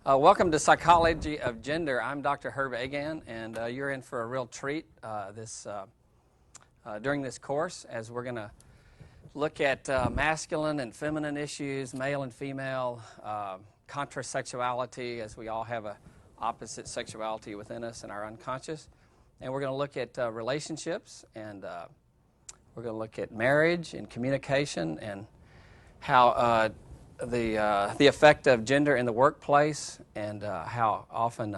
Welcome to Psychology of Gender. I'm Dr. Herb Agan, and you're in for a real treat during this course, as we're going to look at masculine and feminine issues, male and female, contrasexuality, as we all have a opposite sexuality within us in our unconscious. And we're going to look at relationships, and we're going to look at marriage and communication and how the effect of gender in the workplace, and how often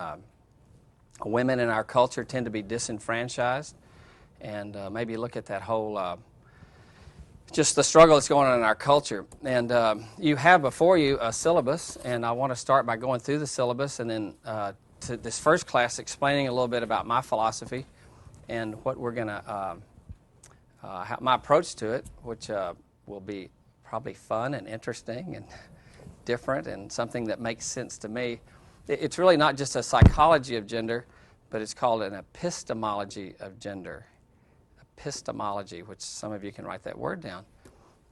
women in our culture tend to be disenfranchised, and maybe look at that whole just the struggle that's going on in our culture. And you have before you a syllabus, and I want to start by going through the syllabus, and then to this first class explaining a little bit about my philosophy and what we're going to my approach to it, which will be probably fun and interesting and different and something that makes sense to me. It's really not just a psychology of gender, but it's called an epistemology of gender. Epistemology, which some of you can write that word down.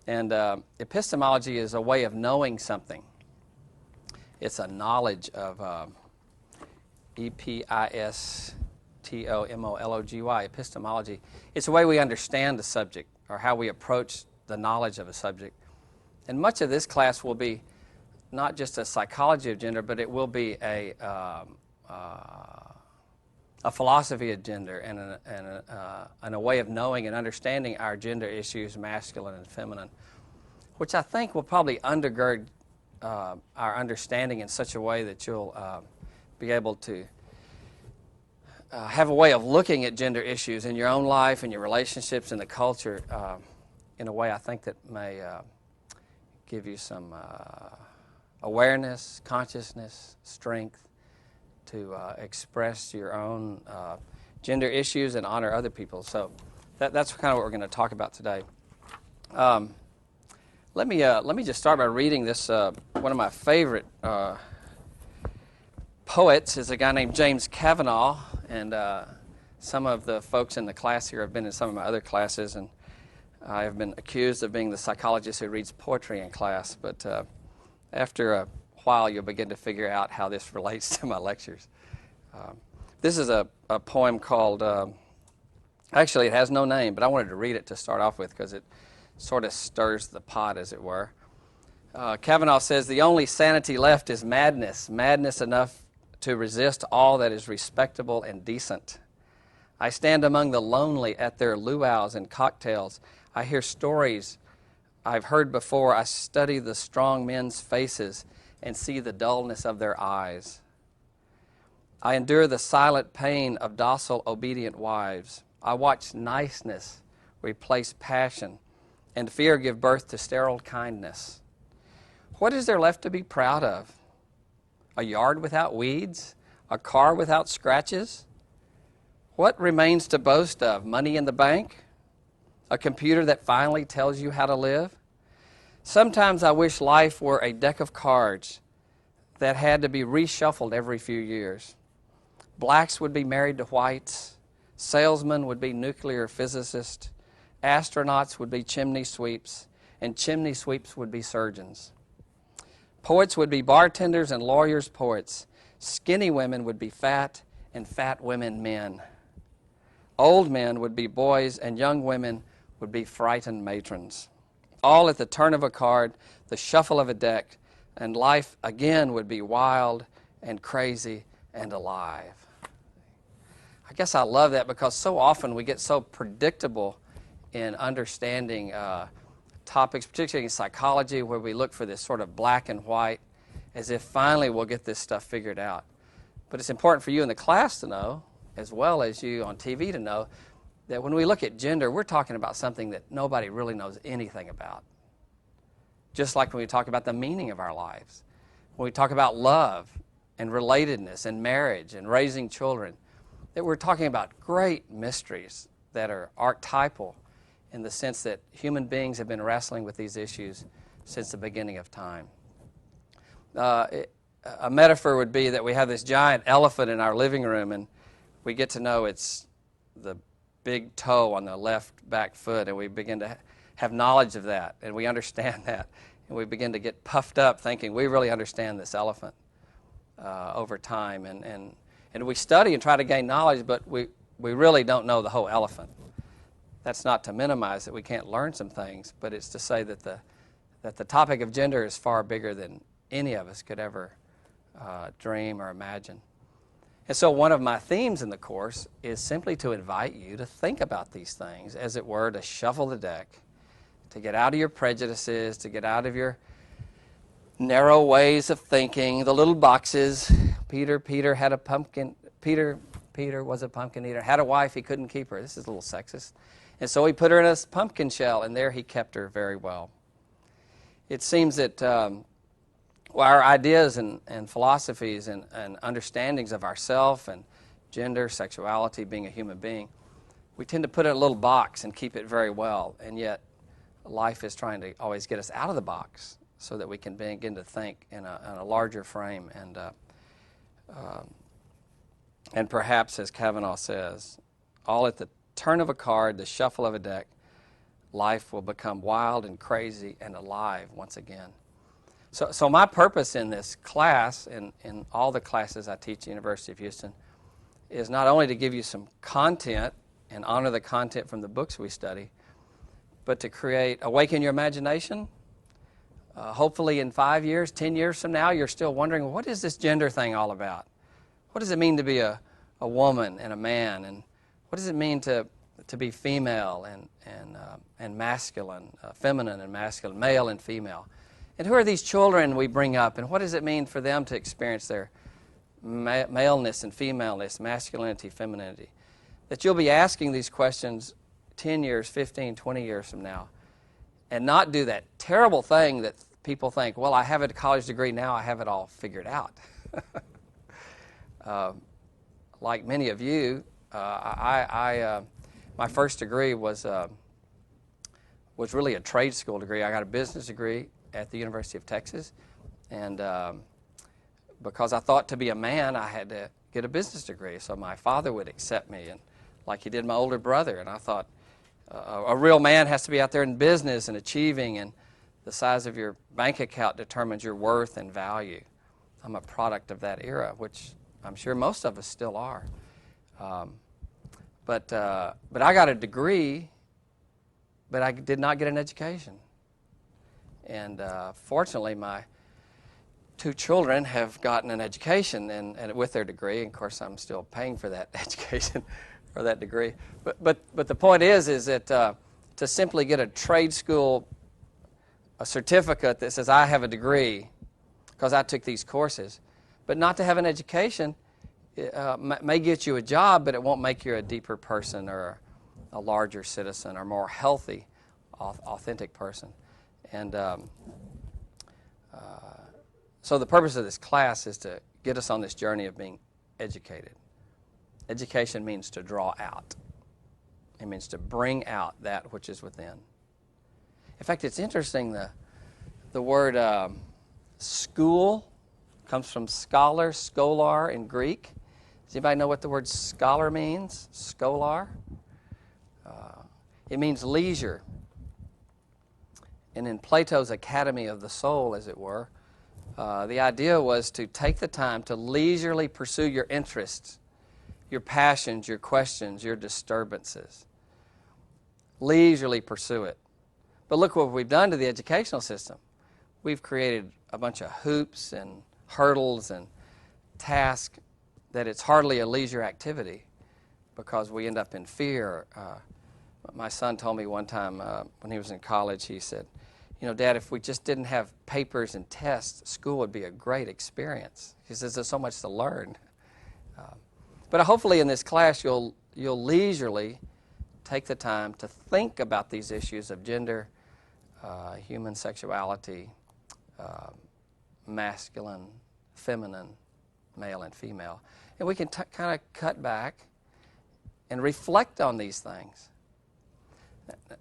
And epistemology is a way of knowing something. It's a knowledge of epistemology, epistemology. It's a way we understand the subject, or how we approach the knowledge of a subject. And much of this class will be not just a psychology of gender, but it will be a philosophy of gender and a way of knowing and understanding our gender issues, masculine and feminine, which I think will probably undergird our understanding in such a way that you'll be able to have a way of looking at gender issues in your own life and your relationships in the culture in a way I think that may give you some awareness, consciousness, strength to express your own gender issues and honor other people. So that's kind of what we're going to talk about today. Let me just start by reading this. One of my favorite poets is a guy named James Kavanaugh, and some of the folks in the class here have been in some of my other classes, and I have been accused of being the psychologist who reads poetry in class, but after a while you'll begin to figure out how this relates to my lectures. This is a poem called, actually it has no name, but I wanted to read it to start off with because it sort of stirs the pot, as it were. Kavanaugh says, "The only sanity left is madness, madness enough to resist all that is respectable and decent. I stand among the lonely at their luau's and cocktails. I hear stories I've heard before. I study the strong men's faces and see the dullness of their eyes. I endure the silent pain of docile, obedient wives. I watch niceness replace passion and fear give birth to sterile kindness. What is there left to be proud of? A yard without weeds? A car without scratches? What remains to boast of? Money in the bank? A computer that finally tells you how to live? Sometimes I wish life were a deck of cards that had to be reshuffled every few years. Blacks would be married to whites. Salesmen would be nuclear physicists. Astronauts would be chimney sweeps. And chimney sweeps would be surgeons. Poets would be bartenders and lawyers poets. Skinny women would be fat and fat women men. Old men would be boys and young women would be frightened matrons. All at the turn of a card, the shuffle of a deck, and life again would be wild and crazy and alive." I guess I love that because so often we get so predictable in understanding topics, particularly in psychology, where we look for this sort of black and white, as if finally we'll get this stuff figured out. But it's important for you in the class to know, as well as you on TV to know, that when we look at gender, we're talking about something that nobody really knows anything about. Just like when we talk about the meaning of our lives, when we talk about love and relatedness and marriage and raising children, that we're talking about great mysteries that are archetypal in the sense that human beings have been wrestling with these issues since the beginning of time. A metaphor would be that we have this giant elephant in our living room, and we get to know it's the big toe on the left back foot, and we begin to have knowledge of that, and we understand that, and we begin to get puffed up thinking we really understand this elephant. over time. And we study and try to gain knowledge, but we really don't know the whole elephant. That's not to minimize that we can't learn some things, but it's to say that the topic of gender is far bigger than any of us could ever dream or imagine. And so one of my themes in the course is simply to invite you to think about these things, as it were, to shuffle the deck, to get out of your prejudices, to get out of your narrow ways of thinking, the little boxes. Peter was a pumpkin eater, had a wife, he couldn't keep her. This is a little sexist. And so he put her in a pumpkin shell, and there he kept her very well. It seems that our ideas and philosophies and understandings of ourself and gender, sexuality, being a human being, we tend to put it in a little box and keep it very well, and yet life is trying to always get us out of the box so that we can begin to think in a larger frame. And perhaps, as Kavanaugh says, all at the turn of a card, the shuffle of a deck, life will become wild and crazy and alive once again. So my purpose in this class, in all the classes I teach at the University of Houston, is not only to give you some content and honor the content from the books we study, but to awaken your imagination. Hopefully in 5 years, 10 years from now, you're still wondering, what is this gender thing all about? What does it mean to be a woman and a man? And what does it mean to be female and masculine, feminine and masculine, male and female? And who are these children we bring up? And what does it mean for them to experience their maleness and femaleness, masculinity, femininity? That you'll be asking these questions 10 years, 15, 20 years from now, and not do that terrible thing that people think, well, I have a college degree now, I have it all figured out. Like many of you, my first degree was really a trade school degree. I got a business degree at the University of Texas, and because I thought to be a man, I had to get a business degree, so my father would accept me, and like he did my older brother, and I thought, a real man has to be out there in business and achieving, and the size of your bank account determines your worth and value. I'm a product of that era, which I'm sure most of us still are. But I got a degree, but I did not get an education. And fortunately, my 2 children have gotten an education and with their degree. And of course, I'm still paying for that education or that degree. But the point is that to simply get a trade school, a certificate that says I have a degree because I took these courses, but not to have an education may get you a job, but it won't make you a deeper person or a larger citizen or more healthy, authentic person. And so the purpose of this class is to get us on this journey of being educated. Education means to draw out. It means to bring out that which is within. In fact, it's interesting, the word school comes from scholar, scholar in Greek. Does anybody know what the word scholar means? Scholar. It means leisure. And in Plato's Academy of the Soul, as it were, the idea was to take the time to leisurely pursue your interests, your passions, your questions, your disturbances. Leisurely pursue it. But look what we've done to the educational system. We've created a bunch of hoops and hurdles and tasks that it's hardly a leisure activity because we end up in fear. My son told me one time when he was in college, he said, you know, Dad, if we just didn't have papers and tests, school would be a great experience. He says there's so much to learn. But hopefully in this class you'll leisurely take the time to think about these issues of gender, human sexuality, masculine, feminine, male and female. And we can kind of cut back and reflect on these things.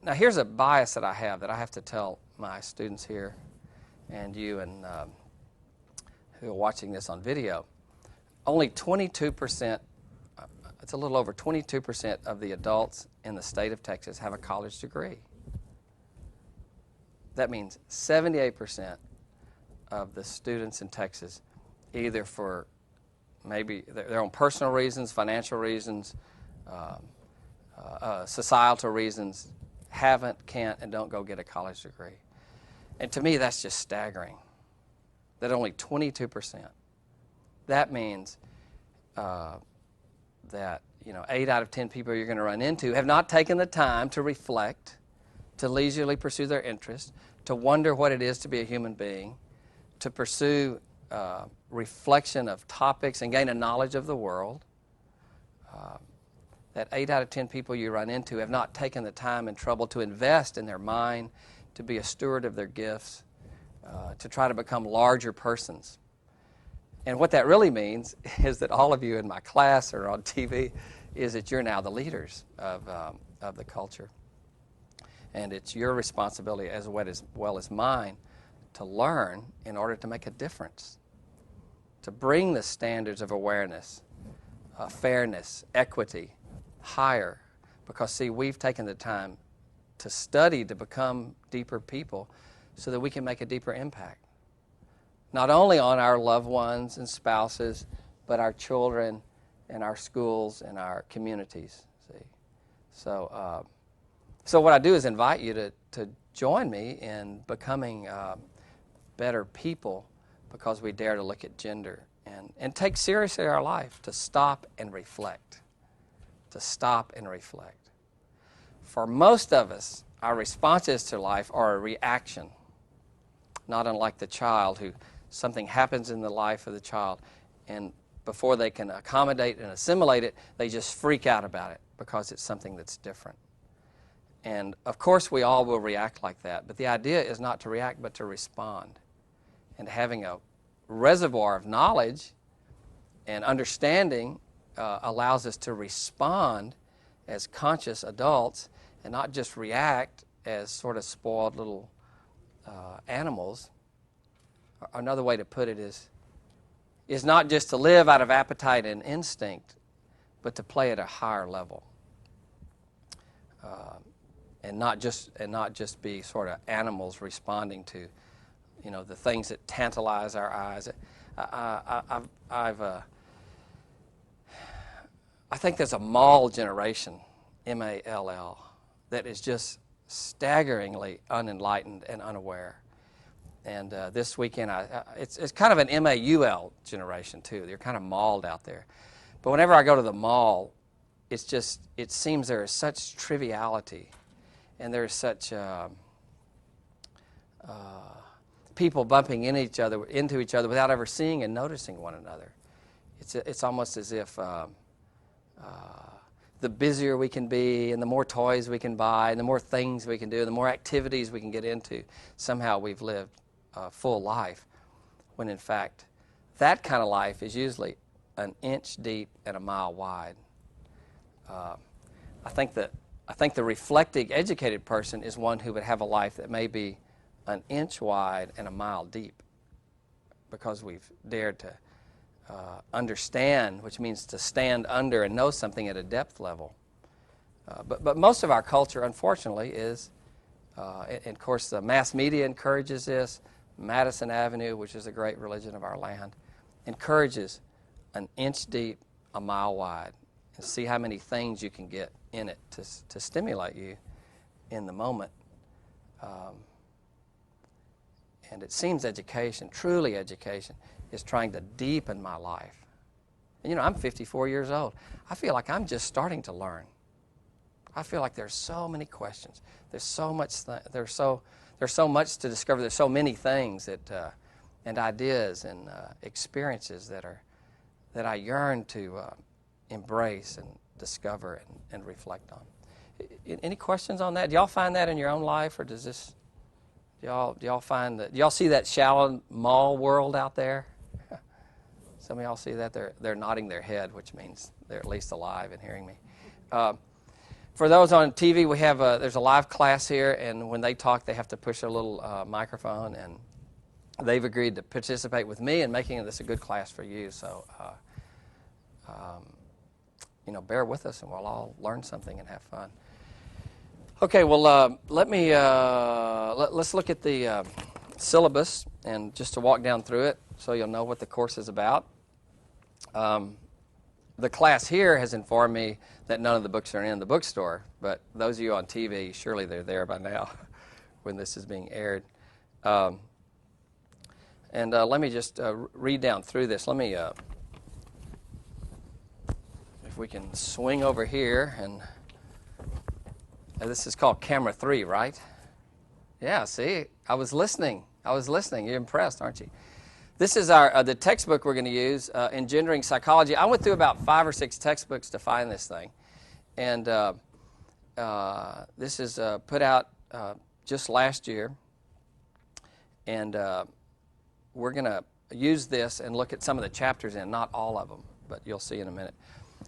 Now here's a bias that I have to tell my students here and you and who are watching this on video. Only 22%, it's a little over 22% of the adults in the state of Texas have a college degree. That means 78% of the students in Texas, either for maybe their own personal reasons, financial reasons, societal reasons, haven't, can't, and don't go get a college degree. And to me, that's just staggering, that only 22%. That means that 8 out of 10 people you're going to run into have not taken the time to reflect, to leisurely pursue their interests, to wonder what it is to be a human being, to pursue reflection of topics and gain a knowledge of the world. That 8 out of 10 people you run into have not taken the time and trouble to invest in their mind, to be a steward of their gifts, to try to become larger persons. And what that really means is that all of you in my class or on TV is that you're now the leaders of the culture. And it's your responsibility as well as mine to learn in order to make a difference, to bring the standards of awareness, fairness, equity higher. Because, see, we've taken the time to study to become deeper people so that we can make a deeper impact. Not only on our loved ones and spouses, but our children and our schools and our communities. See, so what I do is invite you to join me in becoming better people, because we dare to look at gender and take seriously our life, to stop and reflect. To stop and reflect. For most of us, our responses to life are a reaction, not unlike the child who something happens in the life of the child, and before they can accommodate and assimilate it, they just freak out about it because it's something that's different. And of course we all will react like that, but the idea is not to react but to respond. And having a reservoir of knowledge and understanding allows us to respond as conscious adults and not just react as sort of spoiled little animals. Another way to put it is not just to live out of appetite and instinct, but to play at a higher level, and not just be sort of animals responding to, the things that tantalize our eyes. I think there's a mall generation, M-A-L-L, that is just staggeringly unenlightened and unaware. And this weekend, it's kind of an M-A-U-L generation, too. They're kind of mauled out there. But whenever I go to the mall, it seems there is such triviality, and there's such people bumping into each other without ever seeing and noticing one another. It's almost as if the busier we can be, and the more toys we can buy, and the more things we can do, and the more activities we can get into, somehow we've lived a full life, when in fact that kind of life is usually an inch deep and a mile wide. I think the reflecting, educated person is one who would have a life that may be an inch wide and a mile deep, because we've dared to understand, which means to stand under and know something at a depth level. But most of our culture, unfortunately, is, and of course the mass media encourages this. Madison Avenue, which is a great religion of our land, encourages an inch deep, a mile wide, and see how many things you can get in it to stimulate you in the moment. And it seems education, truly education, is trying to deepen my life. And I'm 54 years old. I feel like I'm just starting to learn. I feel like there's so many questions. There's so much. There's so much to discover. There's so many things and ideas and experiences that I yearn to embrace and discover and reflect on. Any questions on that? Do y'all find that in your own life, or does this? Do y'all find that? Do y'all see that shallow mall world out there? Some of y'all see that. They're nodding their head, which means they're at least alive and hearing me. For those on TV, we have there's a live class here, and when they talk, they have to push a little microphone, and they've agreed to participate with me in making this a good class for you. So, bear with us, and we'll all learn something and have fun. Okay, well, let's look at the syllabus, and just to walk down through it so you'll know what the course is about. The class here has informed me that none of the books are in the bookstore, but those of you on TV, surely they're there by now when this is being aired. And let me just read down through this. Let me, if we can swing over here, and this is called Camera 3, right? Yeah, see, I was listening. You're impressed, aren't you? This is our the textbook we're going to use, Engendering Psychology. I went through about 5 or 6 textbooks to find this thing. And this is put out just last year. And we're going to use this and look at some of the chapters in, not all of them, but you'll see in a minute.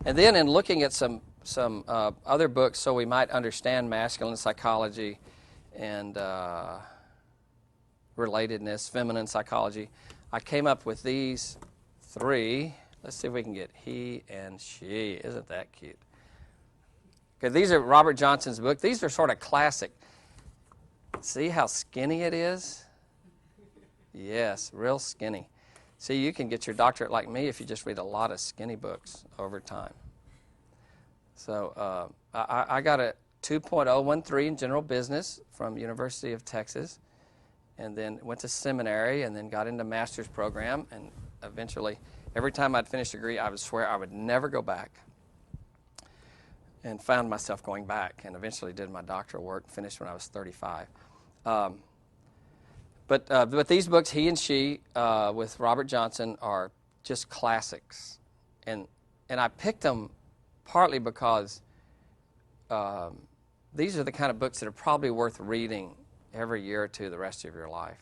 And then in looking at some other books so we might understand masculine psychology and relatedness, feminine psychology, I came up with these 3. Let's see if we can get he and she. Isn't that cute? Okay, these are Robert Johnson's book. These are sort of classic. See how skinny it is? Yes, real skinny. See, you can get your doctorate like me if you just read a lot of skinny books over time. So I got a 2.013 in general business from University of Texas, and then went to seminary, and then got into master's program, and eventually, every time I'd finish a degree, I would swear I would never go back, and found myself going back, and eventually did my doctoral work, finished when I was 35. But these books, He and She, with Robert Johnson, are just classics, and I picked them partly because these are the kind of books that are probably worth reading every year or two the rest of your life.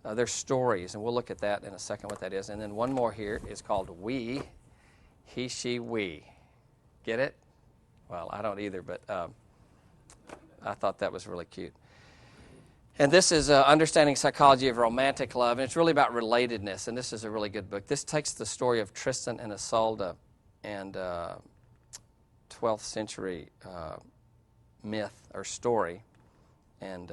They're stories, and we'll look at that in a second, what that is. And then one more here is called We, He, She, We. Get it? Well, I don't either, but I thought that was really cute. And this is Understanding Psychology of Romantic Love, and it's really about relatedness, and this is a really good book. This takes the story of Tristan and Isolde and 12th century myth or story, and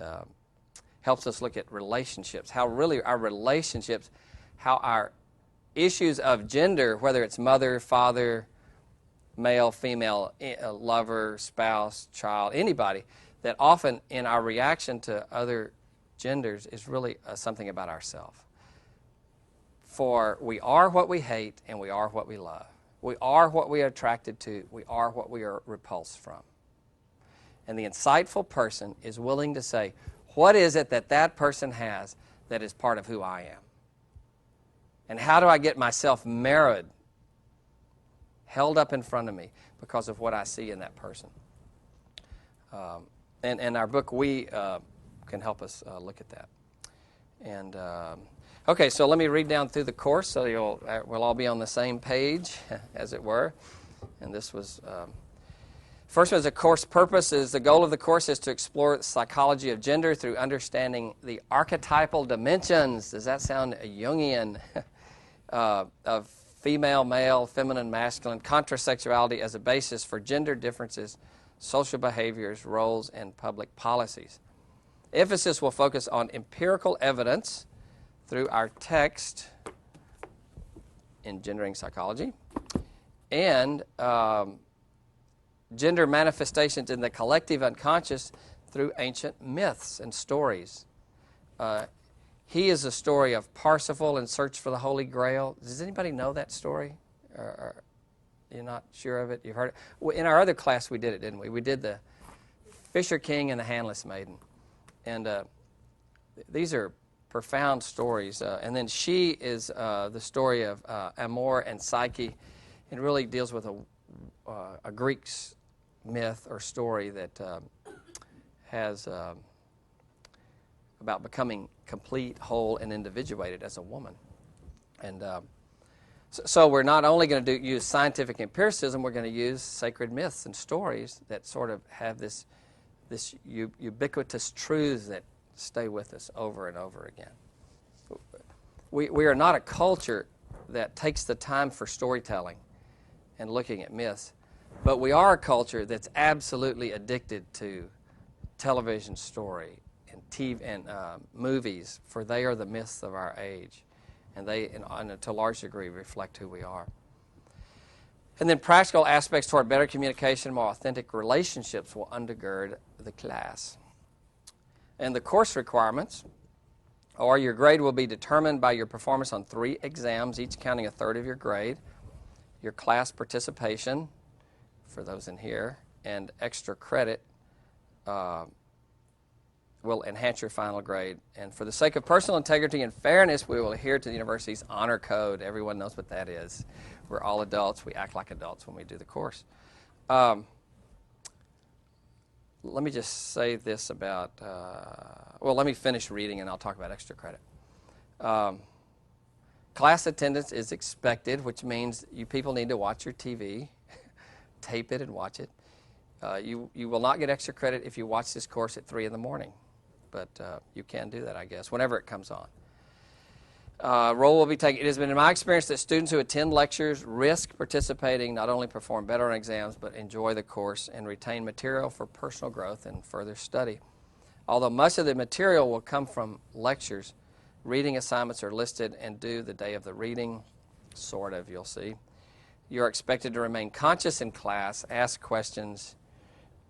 helps us look at relationships, how really our relationships, how our issues of gender, whether it's mother, father, male, female, lover, spouse, child, anybody, that often in our reaction to other genders is really something about ourselves. For we are what we hate and we are what we love. We are what we are attracted to. We are what we are repulsed from. And the insightful person is willing to say, what is it that that person has that is part of who I am? And how do I get myself mirrored, held up in front of me because of what I see in that person? And our book, We, can help us look at that. And okay, so let me read down through the course so we'll all be on the same page, as it were. And this was... First one is the course purpose. The goal of the course is to explore the psychology of gender through understanding the archetypal dimensions. Does that sound Jungian? Of female, male, feminine, masculine, contrasexuality as a basis for gender differences, social behaviors, roles, and public policies. Emphasis will focus on empirical evidence through our text, Engendering Psychology, and gender manifestations in the collective unconscious through ancient myths and stories. He is a story of Parsifal in search for the Holy Grail. Does anybody know that story? Or you're not sure of it? You've heard it? Well, in our other class we did it, didn't we? We did the Fisher King and the Handless Maiden. And these are profound stories. And then She is the story of Amor and Psyche. It really deals with a Greek myth or story that has about becoming complete, whole, and individuated as a woman. And so we're not only going to use scientific empiricism, we're going to use sacred myths and stories that sort of have this ubiquitous truths that stay with us over and over again. We are not a culture that takes the time for storytelling and looking at myths, but we are a culture that's absolutely addicted to television story and TV and movies, for they are the myths of our age, and they, to a large degree, reflect who we are. And then practical aspects toward better communication, more authentic relationships will undergird the class. And the course requirements, or your grade will be determined by your performance on 3 exams, each counting a third of your grade, your class participation, for those in here, and extra credit will enhance your final grade. And for the sake of personal integrity and fairness, we will adhere to the university's honor code. Everyone knows what that is. We're all adults. We act like adults when we do the course. Let me just say this about, well, let me finish reading and I'll talk about extra credit. Class attendance is expected, which means you people need to watch your TV, tape it and watch it. You will not get extra credit if you watch this course at 3 in the morning, but you can do that, I guess, whenever it comes on. Roll will be taken. It has been in my experience that students who attend lectures risk participating, not only perform better on exams, but enjoy the course and retain material for personal growth and further study. Although much of the material will come from lectures, reading assignments are listed and due the day of the reading, sort of, you'll see. You are expected to remain conscious in class, ask questions,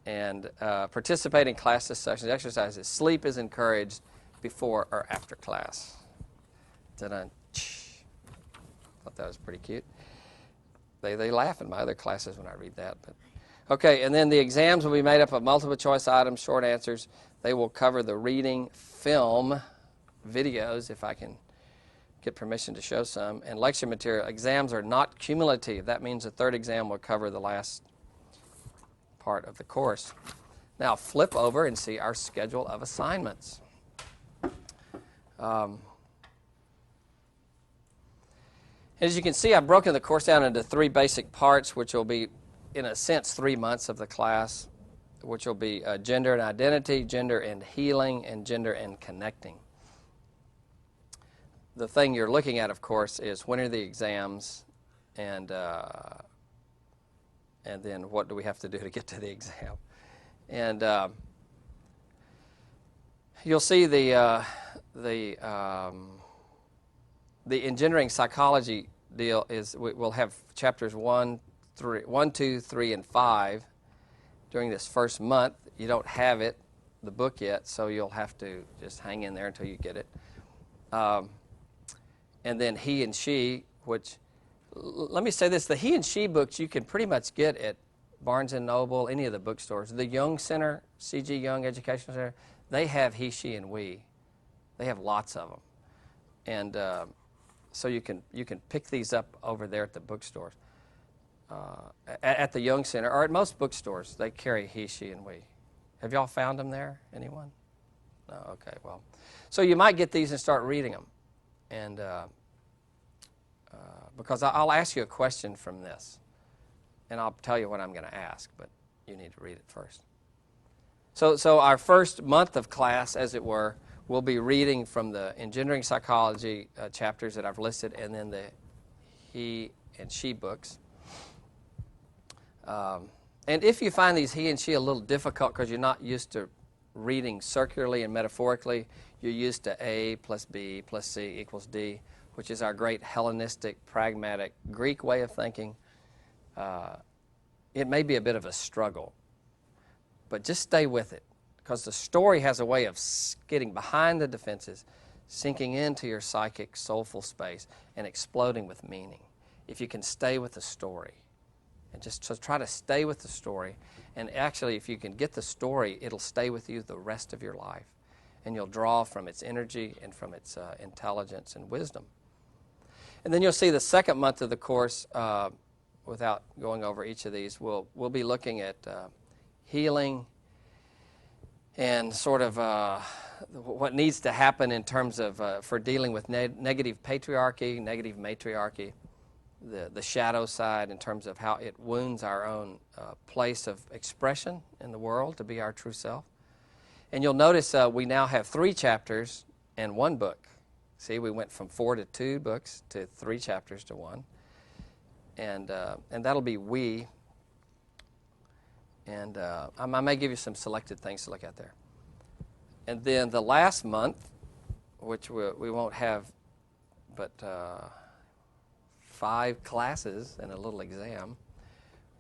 and participate in class discussions, exercises. Sleep is encouraged before or after class. Ta-da. Thought that was pretty cute. They laugh in my other classes when I read that. But okay, and then the exams will be made up of multiple choice items, short answers. They will cover the reading, film, videos, if I can get permission to show some, and lecture material. Exams are not cumulative. That means the third exam will cover the last part of the course. Now flip over and see our schedule of assignments. As you can see, I've broken the course down into 3 basic parts, which will be, in a sense, 3 months of the class, which will be gender and identity, gender and healing, and gender and connecting. The thing you're looking at, of course, is when are the exams, and then what do we have to do to get to the exam. And you'll see the engineering psychology deal is we'll have chapters 1, 2, 3, and 5 during this first month. You don't have it, the book yet, so you'll have to just hang in there until you get it. And then he and she, which, let me say this, the he and she books you can pretty much get at Barnes & Noble, any of the bookstores. The Young Center, C.G. Young Educational Center, they have he, she, and we. They have lots of them. And so you can pick these up over there at the bookstores. At the Young Center, or at most bookstores, they carry he, she, and we. Have y'all found them there? Anyone? No? Okay, well. So you might get these and start reading them. And because I'll ask you a question from this, and I'll tell you what I'm going to ask, but you need to read it first. So our first month of class, as it were, we'll be reading from the engineering psychology chapters that I've listed, and then the he and she books. And if you find these he and she a little difficult because you're not used to reading circularly and metaphorically, you're used to A plus B plus C equals D, which is our great Hellenistic, pragmatic, Greek way of thinking. It may be a bit of a struggle, but just stay with it, because the story has a way of getting behind the defenses, sinking into your psychic, soulful space, and exploding with meaning. If you can stay with the story, and just try to stay with the story, and actually if you can get the story, it'll stay with you the rest of your life, and you'll draw from its energy and from its intelligence and wisdom. And then you'll see the second month of the course, without going over each of these, we'll be looking at healing and sort of what needs to happen in terms of for dealing with negative patriarchy, negative matriarchy, the shadow side in terms of how it wounds our own place of expression in the world to be our true self. And you'll notice we now have 3 chapters and 1 book. See, we went from 4 to 2 books to 3 chapters to 1. And that'll be we. And I may give you some selected things to look at there. And then the last month, which we won't have but 5 classes and a little exam,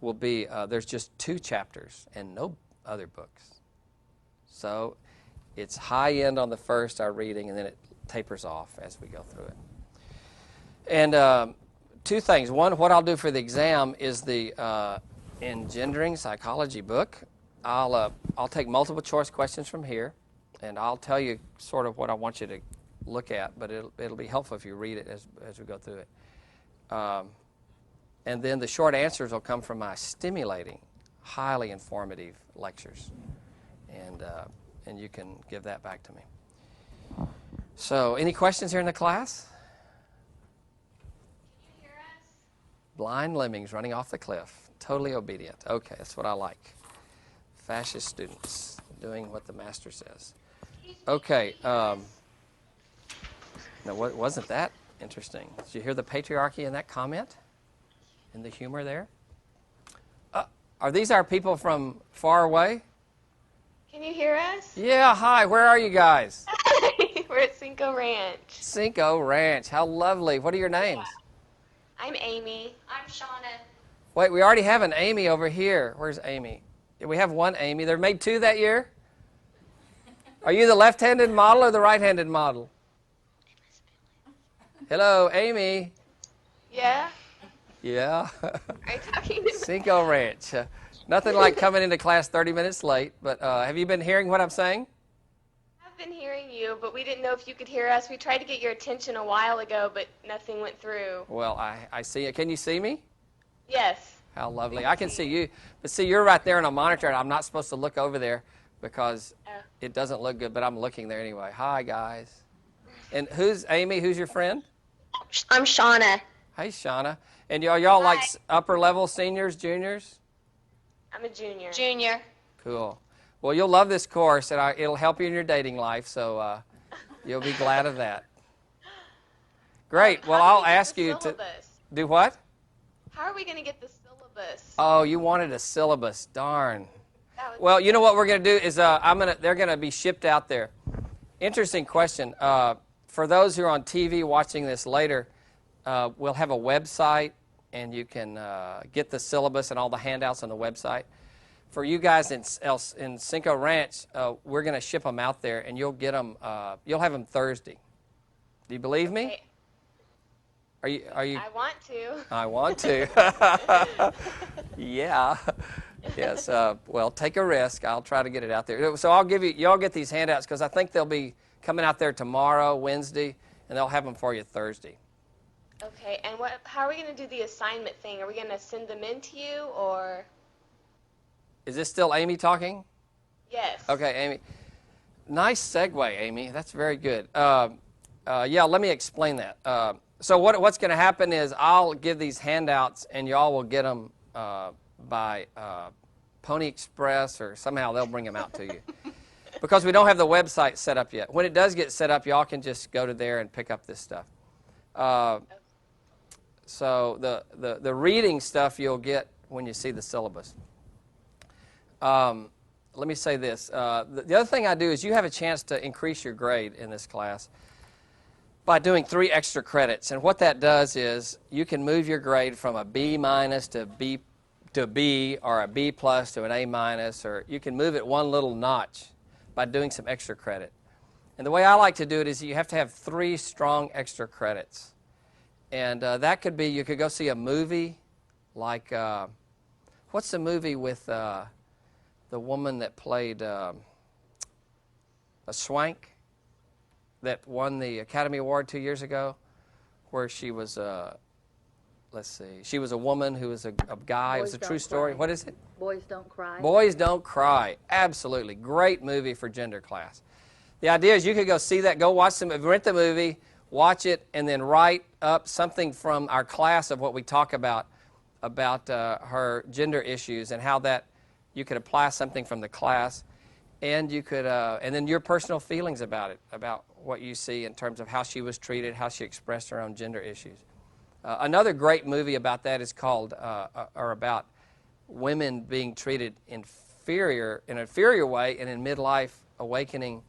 will be, there's just 2 chapters and no other books. So it's high end on the first, our reading, and then it tapers off as we go through it. And 2 things. One, what I'll do for the exam is the Engendering Psychology book. I'll take multiple choice questions from here, and I'll tell you sort of what I want you to look at, but it'll be helpful if you read it as we go through it. And then the short answers will come from my stimulating, highly informative lectures, and you can give that back to me. So, any questions here in the class? Can you hear us? Blind lemmings running off the cliff, totally obedient. Okay, that's what I like. Fascist students doing what the master says. Okay. No, wasn't that interesting? Did you hear the patriarchy in that comment? In the humor there? Are these our people from far away? Can you hear us? Yeah, hi. Where are you guys? We're at Cinco Ranch. Cinco Ranch. How lovely. What are your names? I'm Amy. I'm Shauna. Wait, we already have an Amy over here. Where's Amy? We have one Amy. They're made 2 that year? Are you the left-handed model or the right-handed model? Hello, Amy. Yeah? Yeah. Are you talking to me? Cinco Ranch. Nothing like coming into class 30 minutes late, but have you been hearing what I'm saying? I've been hearing you, but we didn't know if you could hear us. We tried to get your attention a while ago, but nothing went through. Well, I see it. Can you see me? Yes. How lovely. I can see you. But see, you're right there on a monitor, and I'm not supposed to look over there because it doesn't look good, but I'm looking there anyway. Hi, guys. And who's Amy? Who's your friend? I'm Shauna. Hey, Shauna. And y'all like upper level seniors, juniors? I'm a junior. Junior. Cool. Well, you'll love this course, and it'll help you in your dating life, so you'll be glad of that. Great. Well, I'll ask you to do what? How are we going to get the syllabus? Oh, you wanted a syllabus. Darn. Well, you know what we're going to do is they're going to be shipped out there. Interesting question. For those who are on TV watching this later, we'll have a website, and you can get the syllabus and all the handouts on the website. For you guys in Cinco Ranch, we're going to ship them out there, and you'll get them. You'll have them Thursday. Do you believe me? Okay. Are you? I want to. I want to. Yeah. Yes. Well, take a risk. I'll try to get it out there. So y'all get these handouts because I think they'll be coming out there tomorrow, Wednesday, and they'll have them for you Thursday. Okay. And how are we going to do the assignment thing? Are we going to send them in to you, or? Is this still Amy talking? Yes. Okay, Amy. Nice segue, Amy. That's very good. Yeah, let me explain that. So what's going to happen is I'll give these handouts, and y'all will get them by Pony Express, or somehow they'll bring them out to you. Because we don't have the website set up yet. When it does get set up, y'all can just go to there and pick up this stuff. So the reading stuff you'll get when you see the syllabus. Let me say this. The other thing I do is you have a chance to increase your grade in this class by doing 3 extra credits. And what that does is you can move your grade from a B minus to B or a B plus to an A minus, or you can move it one little notch by doing some extra credit. And the way I like to do it is you have to have 3 strong extra credits. And that could be, you could go see a movie like, what's the movie with the woman that played a Swank that won the Academy Award 2 years ago, where she was, let's see, she was a woman who was a guy. It was a true story. What is it? Boys Don't Cry. Boys Don't Cry. Absolutely. Great movie for gender class. The idea is you could go see that, go watch rent the movie, watch it, and then write up something from our class of what we talk about her gender issues and how that you could apply something from the class, and you could, and then your personal feelings about it, about what you see in terms of how she was treated, how she expressed her own gender issues. Another great movie about that is called, or about women being treated in an inferior way, and in midlife awakening,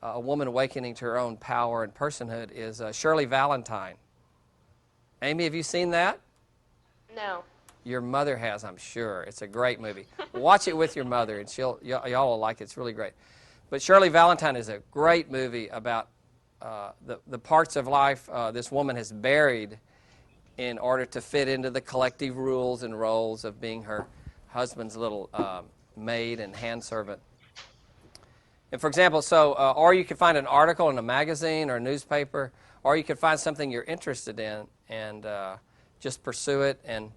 a woman awakening to her own power and personhood is Shirley Valentine. Amy, have you seen that? No. Your mother has, I'm sure. It's a great movie. Watch it with your mother, and y'all will like it. It's really great. But Shirley Valentine is a great movie about the parts of life this woman has buried in order to fit into the collective rules and roles of being her husband's little maid and hand servant. And for example, or you could find an article in a magazine or a newspaper, or you could find something you're interested in and just pursue it and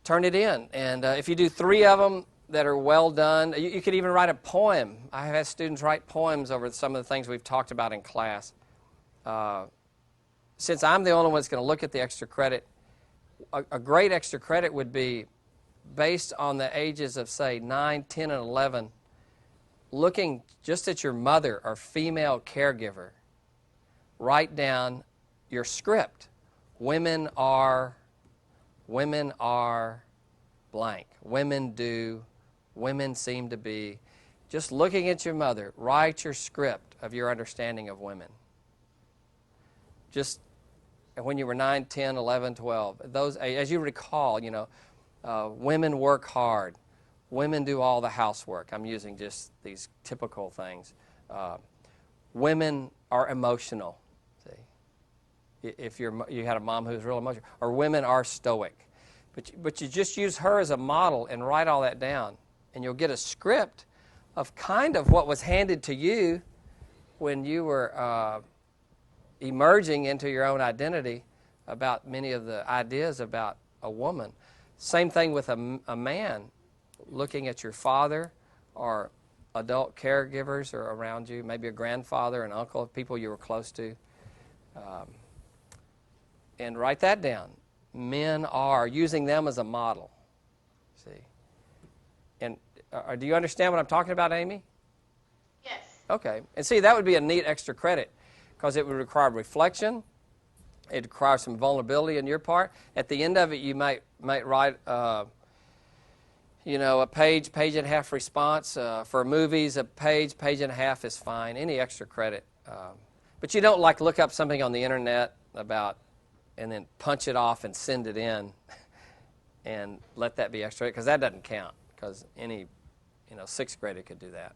turn it in. And if you do 3 of them that are well done, you could even write a poem. I have had students write poems over some of the things we've talked about in class. Since I'm the only one that's going to look at the extra credit, a great extra credit would be based on the ages of, say, 9, 10, and 11, looking just at your mother or female caregiver. Write down your script. Women are blank. Women do. Women seem to be. Just looking at your mother, write your script of your understanding of women. Just when you were 9, 10, 11, 12. Those, as you recall, women work hard. Women do all the housework. I'm using just these typical things. Women are emotional. See, if you had a mom who's real emotional, or women are stoic, but you just use her as a model and write all that down, and you'll get a script of kind of what was handed to you when you were emerging into your own identity about many of the ideas about a woman. Same thing with a man. Looking at your father or adult caregivers are around you, maybe a grandfather, an uncle, people you were close to. And write that down. Men are, using them as a model. See? And do you understand what I'm talking about, Amy? Yes. Okay. And see, that would be a neat extra credit because it would require reflection. It requires some vulnerability on your part. At the end of it, you might write a page and a half response. For movies, a page and a half is fine. Any extra credit. But you don't look up something on the internet about and then punch it off and send it in and let that be extra, because that doesn't count, because any 6th grader could do that.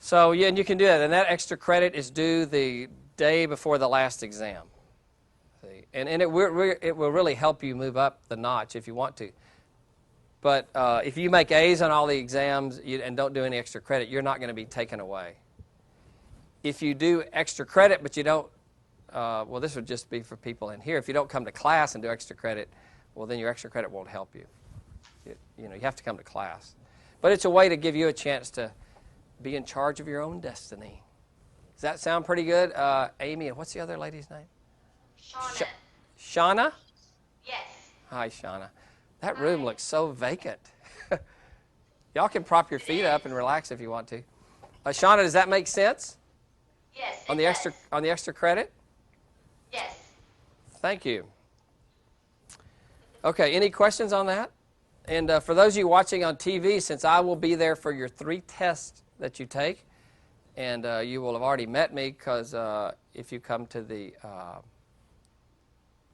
So yeah, and you can do that, and that extra credit is due the day before the last exam. See? And it will really help you move up the notch if you want to. But if you make A's on all the exams and don't do any extra credit, you're not going to be taken away. If you do extra credit but you don't, this would just be for people in here. If you don't come to class and do extra credit, well, then your extra credit won't help you. You have to come to class. But it's a way to give you a chance to be in charge of your own destiny. Does that sound pretty good? Amy, and what's the other lady's name? Shauna. Shauna? Yes. Hi, Shauna. That room looks so vacant. Y'all can prop your feet up and relax if you want to. Shauna, does that make sense? Yes. On the extra credit? Yes. Thank you. Okay, any questions on that? And for those of you watching on TV, since I will be there for your 3 tests that you take, and you will have already met me because if you come to the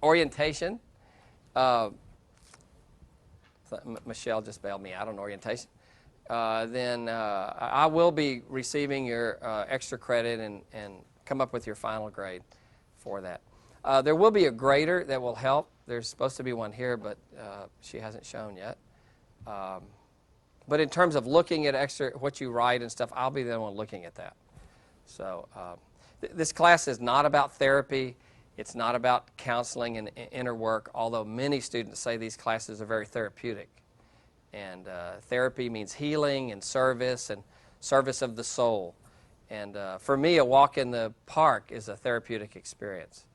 orientation, Michelle just bailed me out on orientation, then I will be receiving your extra credit and come up with your final grade for that. There will be a grader that will help. There's supposed to be one here, but she hasn't shown yet. But in terms of looking at what you write and stuff, I'll be the one looking at that. So this class is not about therapy. It's not about counseling and inner work, although many students say these classes are very therapeutic. And therapy means healing and service of the soul. And for me, a walk in the park is a therapeutic experience.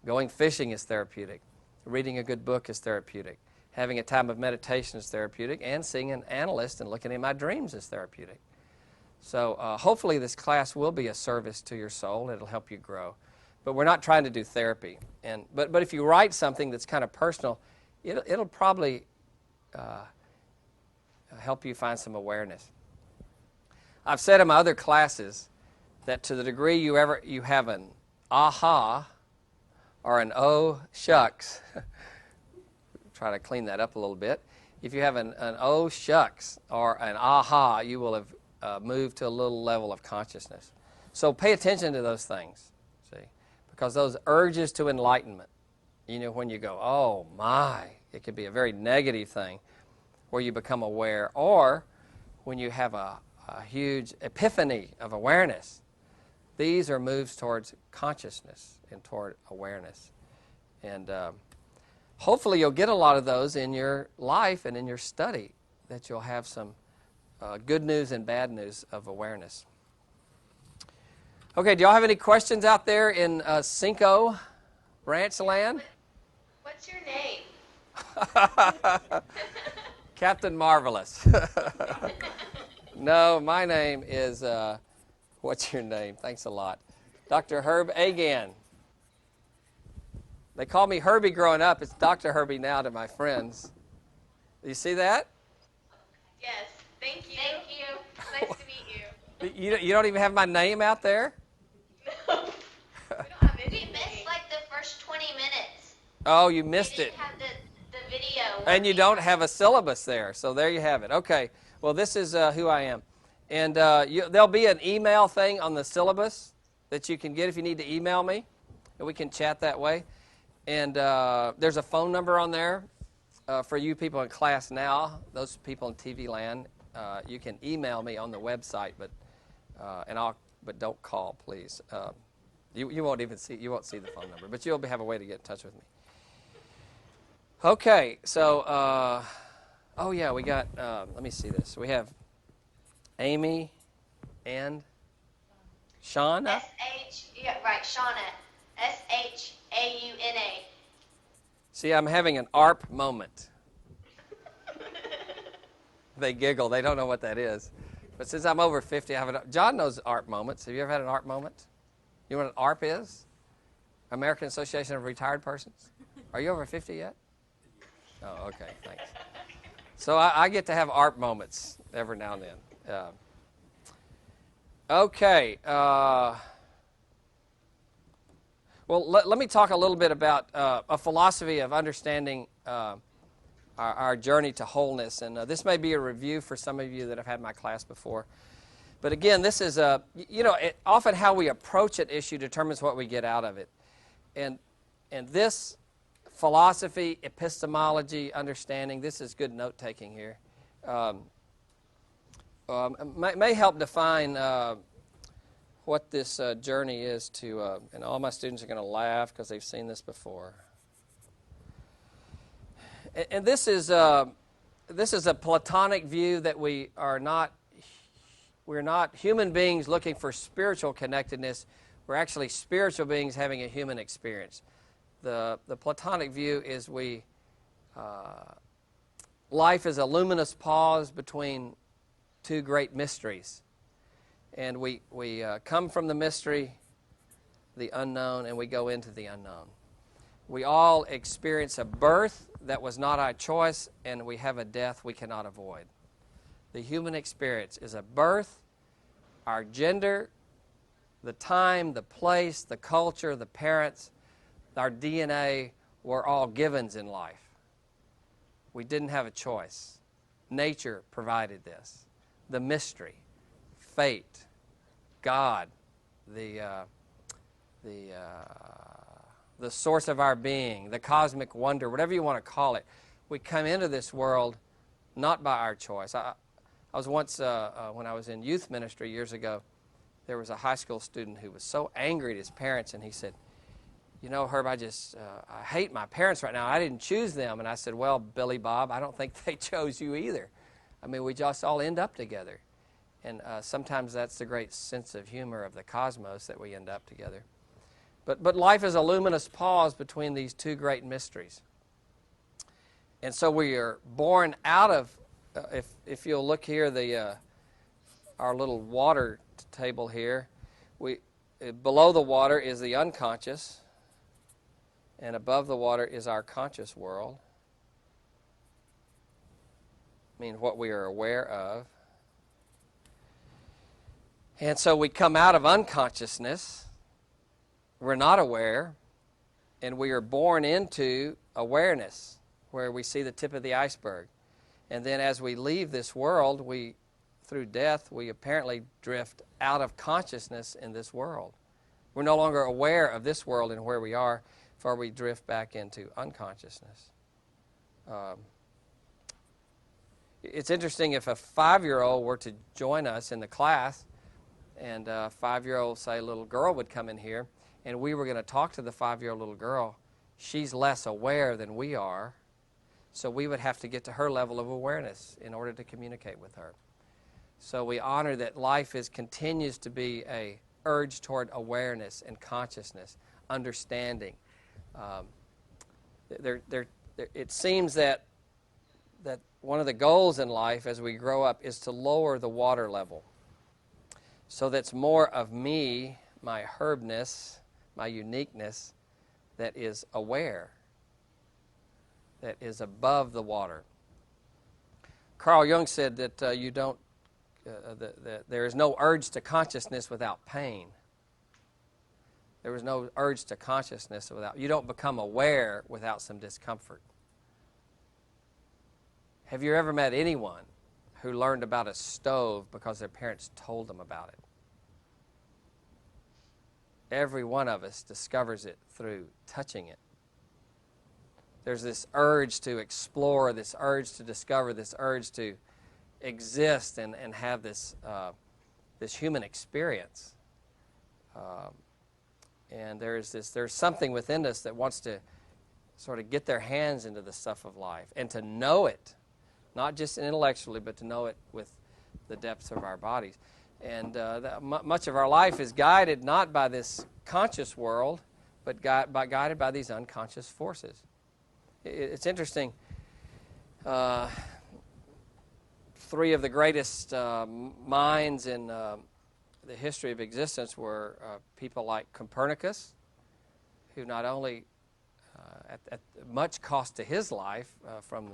Going fishing is therapeutic. Reading a good book is therapeutic. Having a time of meditation is therapeutic. And seeing an analyst and looking at my dreams is therapeutic. So hopefully this class will be a service to your soul. It'll help you grow. But we're not trying to do therapy. But if you write something that's kind of personal, it'll probably help you find some awareness. I've said in my other classes that to the degree you have an aha or an oh shucks, try to clean that up a little bit. If you have an oh shucks or an aha, you will have moved to a little level of consciousness. So pay attention to those things, see, because those urges to enlightenment, when you go, oh my, it could be a very negative thing where you become aware, or when you have a huge epiphany of awareness. These are moves towards consciousness and toward awareness. And hopefully you'll get a lot of those in your life and in your study, that you'll have some good news and bad news of awareness. Okay, do y'all have any questions out there in Cinco Branch Land? What's your name? Captain Marvelous. No, my name is, what's your name? Thanks a lot. Dr. Herb Agan. They called me Herbie growing up. It's Dr. Herbie now to my friends. Do you see that? Yes. Thank you. Thank you. Nice to meet you. You don't even have my name out there? No. We don't have anything. We missed like the first 20 minutes. Oh, you missed We it. didn't have the video. And you don't have a syllabus there, so there you have it. Okay, well, this is who I am. And there'll be an email thing on the syllabus that you can get if you need to email me, and we can chat that way. And there's a phone number on there for you people in class now. Those people in TV land, you can email me on the website, but don't call, please. You won't even see the phone number, but you'll have a way to get in touch with me. Okay, so we got. Let me see this. We have Amy and Shauna. Shauna. SHAUNA. See, I'm having an ARP moment. They giggle. They don't know what that is. But since I'm over 50, John knows ARP moments. Have you ever had an ARP moment? You know what an ARP is? American Association of Retired Persons. Are you over 50 yet? Oh, okay, thanks. So I get to have ARP moments every now and then. Okay. Well, let me talk a little bit about a philosophy of understanding our journey to wholeness. And this may be a review for some of you that have had my class before. But again, this is often how we approach an issue determines what we get out of it. And this philosophy, epistemology, understanding, this is good note-taking here, may help define what this journey is to, and all my students are going to laugh because they've seen this before. And this is a Platonic view that we're not human beings looking for spiritual connectedness. We're actually spiritual beings having a human experience. The Platonic view is life is a luminous pause between two great mysteries. And we come from the mystery, the unknown, and we go into the unknown. We all experience a birth that was not our choice, and we have a death we cannot avoid. The human experience is a birth, our gender, the time, the place, the culture, the parents, our DNA were all givens in life. We didn't have a choice. Nature provided this. The mystery, fate, God, the source of our being, the cosmic wonder, whatever you want to call it. We come into this world not by our choice. I was once, when I was in youth ministry years ago, there was a high school student who was so angry at his parents, and he said, you know, Herb, I hate my parents right now. I didn't choose them. And I said, well, Billy Bob, I don't think they chose you either. I mean, we just all end up together. And sometimes that's the great sense of humor of the cosmos, that we end up together. But life is a luminous pause between these two great mysteries. And so we are born out of, if you'll look here, our little water table here, below the water is the unconscious, and above the water is our conscious world. I mean, what we are aware of. And so we come out of unconsciousness. We're not aware, and we are born into awareness, where we see the tip of the iceberg. And then as we leave this world, through death, we apparently drift out of consciousness in this world. We're no longer aware of this world and where we are, before we drift back into unconsciousness. It's interesting if a 5-year-old were to join us in the class, and a 5-year-old, say, little girl would come in here, and we were going to talk to the 5-year-old little girl. She's less aware than we are, so we would have to get to her level of awareness in order to communicate with her. So we honor that life continues to be a urge toward awareness and consciousness, understanding. It seems that one of the goals in life as we grow up is to lower the water level. So that's more of me, my herbness, my uniqueness, that is aware, that is above the water. Carl Jung said that that there is no urge to consciousness without pain. There is no urge to consciousness without, you don't become aware without some discomfort. Have you ever met anyone who learned about a stove because their parents told them about it? Every one of us discovers it through touching it. There's this urge to explore, this urge to discover, this urge to exist and have this human experience. And there's something within us that wants to sort of get their hands into the stuff of life and to know it, not just intellectually, but to know it with the depths of our bodies. And much of our life is guided not by this conscious world, but guided by these unconscious forces. It's interesting. 3 of the greatest minds in the history of existence were people like Copernicus, who not only, at much cost to his life from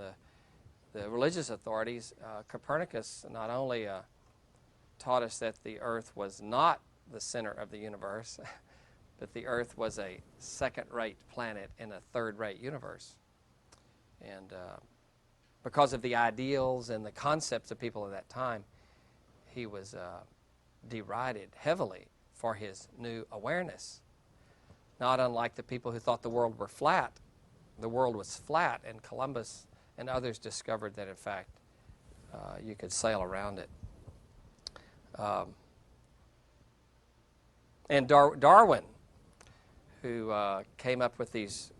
the religious authorities, Copernicus not only taught us that the earth was not the center of the universe, but the earth was a second-rate planet in a third-rate universe. And because of the ideals and the concepts of people at that time, he was derided heavily for his new awareness. Not unlike the people who thought the world were flat. The world was flat, and Columbus and others discovered that, in fact, you could sail around it. And Darwin, who came up with these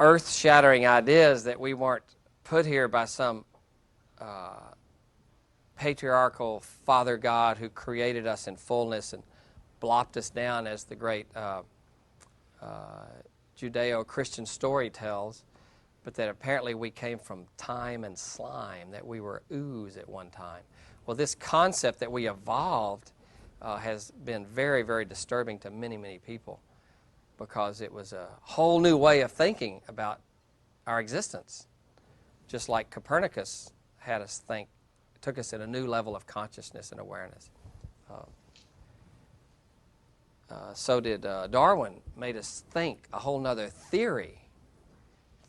earth-shattering ideas that we weren't put here by some patriarchal Father God who created us in fullness and blopped us down, as the great Judeo-Christian story tells, but that apparently we came from time and slime, that we were ooze at one time. Well, this concept that we evolved has been very, very disturbing to many, many people, because it was a whole new way of thinking about our existence. Just like Copernicus had us think, took us at a new level of consciousness and awareness. So did Darwin, made us think a whole nother theory.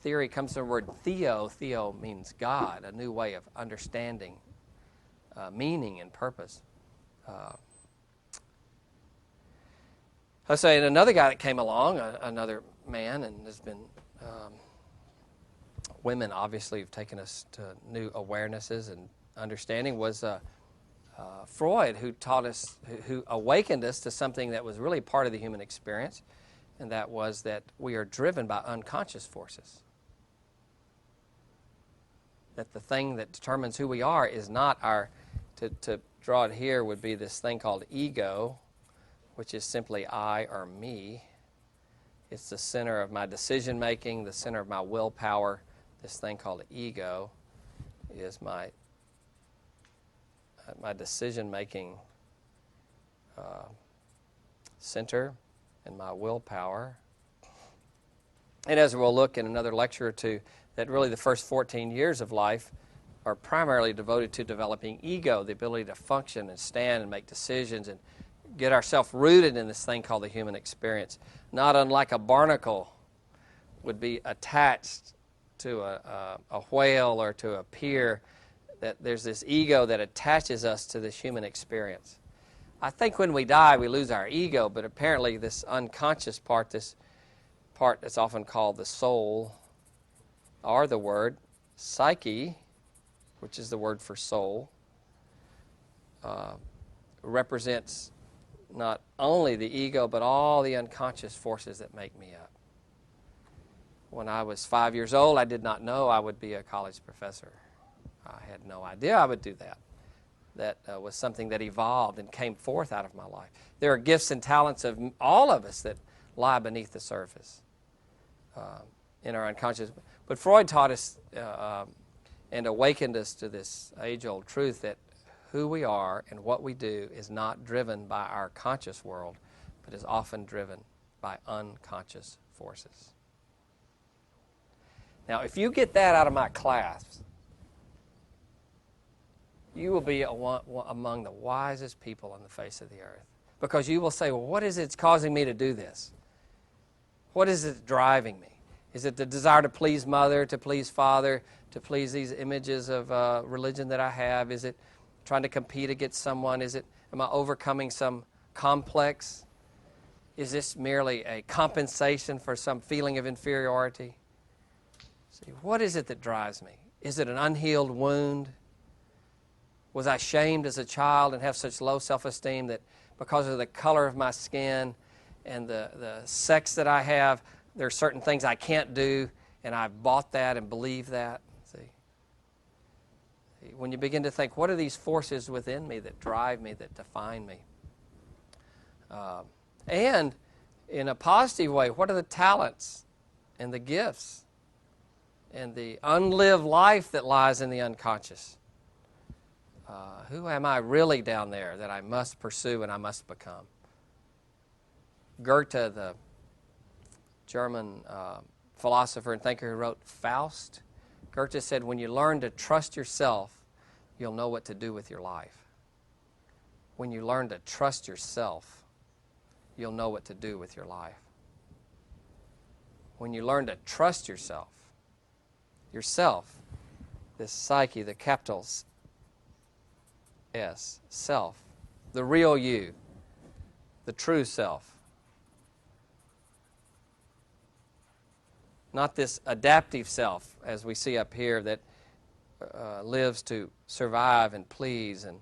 Theory comes from the word theo. Theo means God, a new way of understanding meaning and purpose. I say, and another guy that came along, another man, and there's been women obviously have taken us to new awarenesses and understanding, was Freud, who taught us, who awakened us to something that was really part of the human experience, and that was that we are driven by unconscious forces. That the thing that determines who we are is not our, to draw it here would be this thing called ego, which is simply I or me. It's the center of my decision-making, the center of my willpower. This thing called ego is my decision-making center and my willpower. And as we'll look in another lecture or two, that really the first 14 years of life are primarily devoted to developing ego, the ability to function and stand and make decisions and get ourselves rooted in this thing called the human experience. Not unlike a barnacle would be attached to a whale or to a pier, that there's this ego that attaches us to this human experience. I think when we die, we lose our ego, but apparently this unconscious part, this part that's often called the soul, or the word psyche, which is the word for soul, represents not only the ego, but all the unconscious forces that make me up. When I was 5 years old, I did not know I would be a college professor. I had no idea I would do that. That was something that evolved and came forth out of my life. There are gifts and talents of all of us that lie beneath the surface in our unconscious. But Freud taught us and awakened us to this age-old truth that who we are and what we do is not driven by our conscious world, but is often driven by unconscious forces. Now, if you get that out of my class, you will be among the wisest people on the face of the earth. Because you will say, well, what is it that's causing me to do this? What is it driving me? Is it the desire to please mother, to please father, to please these images of religion that I have? Is it trying to compete against someone? Am I overcoming some complex? Is this merely a compensation for some feeling of inferiority? See, what is it that drives me? Is it an unhealed wound? Was I shamed as a child and have such low self-esteem that because of the color of my skin and the sex that I have, there are certain things I can't do, and I've bought that and believe that? See? When you begin to think, what are these forces within me that drive me, that define me? And in a positive way, what are the talents and the gifts and the unlived life that lies in the unconscious? Who am I really down there that I must pursue and I must become? Goethe, the German philosopher and thinker who wrote Faust, Goethe said, when you learn to trust yourself, you'll know what to do with your life. When you learn to trust yourself, you'll know what to do with your life. When you learn to trust yourself, this psyche, the capitals S, self, the real you, the true self. Not this adaptive self, as we see up here, that lives to survive and please and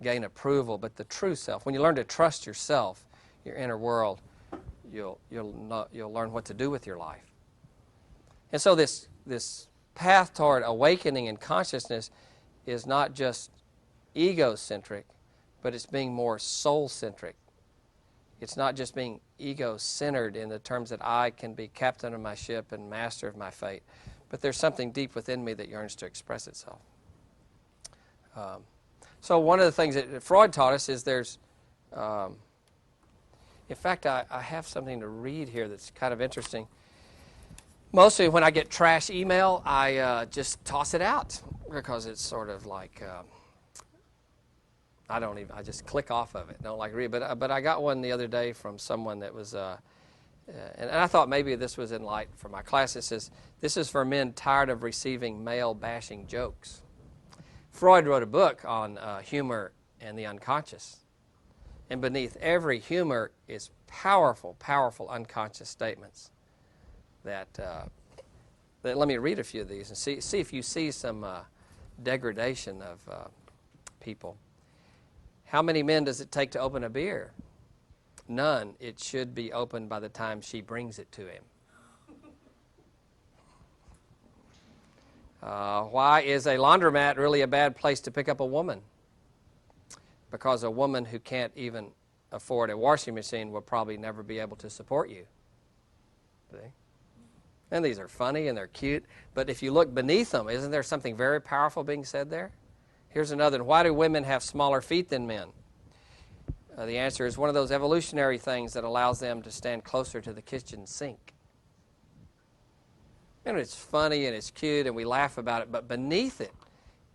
gain approval, but the true self. When you learn to trust yourself, your inner world, you'll learn what to do with your life. And so this path toward awakening and consciousness is not just egocentric, but it's being more soul-centric. It's not just being ego-centered in the terms that I can be captain of my ship and master of my fate, but there's something deep within me that yearns to express itself. So one of the things that Freud taught us is there's, in fact, I have something to read here that's kind of interesting. Mostly when I get trash email, I just toss it out because it's sort of like, I just click off of it. Don't like read it. But I got one the other day from someone that was, and I thought maybe this was in light for my class. It says, this is for men tired of receiving male bashing jokes. Freud wrote a book on humor and the unconscious. And beneath every humor is powerful, powerful unconscious statements. That let me read a few of these and see if you see some degradation of people. How many men does it take to open a beer? None. It should be opened by the time she brings it to him. Why is a laundromat really a bad place to pick up a woman? Because a woman who can't even afford a washing machine will probably never be able to support you. See? And these are funny and they're cute, but if you look beneath them, isn't there something very powerful being said there? Here's another. Why do women have smaller feet than men? The answer is one of those evolutionary things that allows them to stand closer to the kitchen sink. And it's funny and it's cute and we laugh about it, but beneath it,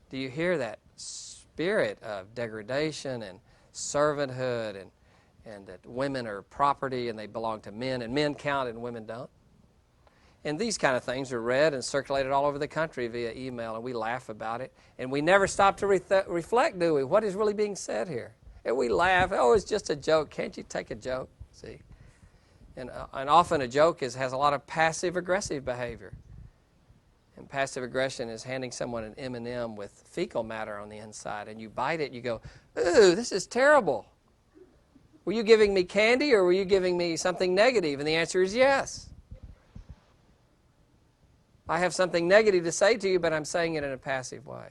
do you hear that spirit of degradation and servanthood and that women are property and they belong to men and men count and women don't? And these kind of things are read and circulated all over the country via email, and we laugh about it. And we never stop to reflect, do we? What is really being said here? And we laugh. Oh, it's just a joke. Can't you take a joke? See? And often a joke has a lot of passive-aggressive behavior. And passive aggression is handing someone an M&M with fecal matter on the inside, and you bite it and you go, ooh, this is terrible. Were you giving me candy or were you giving me something negative? And the answer is yes. I have something negative to say to you, but I'm saying it in a passive way.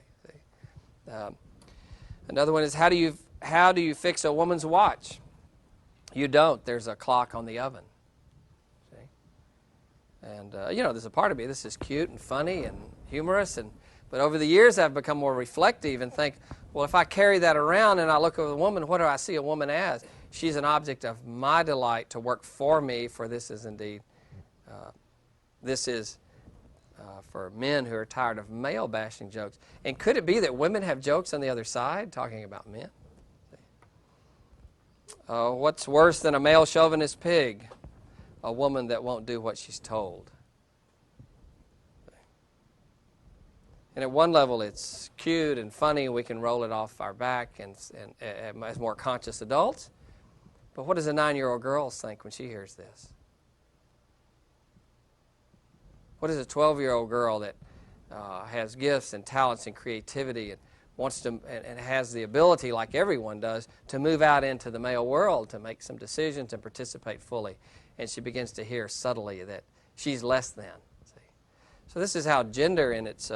Another one is, how do you fix a woman's watch? You don't. There's a clock on the oven. And, there's a part of me, this is cute and funny and humorous, but over the years I've become more reflective and think, well, if I carry that around and I look at a woman, what do I see a woman as? She's an object of my delight to work for me, for this is indeed, for men who are tired of male bashing jokes. And could it be that women have jokes on the other side talking about men? What's worse than a male chauvinist pig? A woman that won't do what she's told. And at one level it's cute and funny, we can roll it off our back and as more conscious adults. But what does a 9-year-old girl think when she hears this? What does a 12-year-old girl that has gifts and talents and creativity and wants to and has the ability, like everyone does, to move out into the male world, to make some decisions and participate fully? And she begins to hear subtly that she's less than. See? So this is how gender in its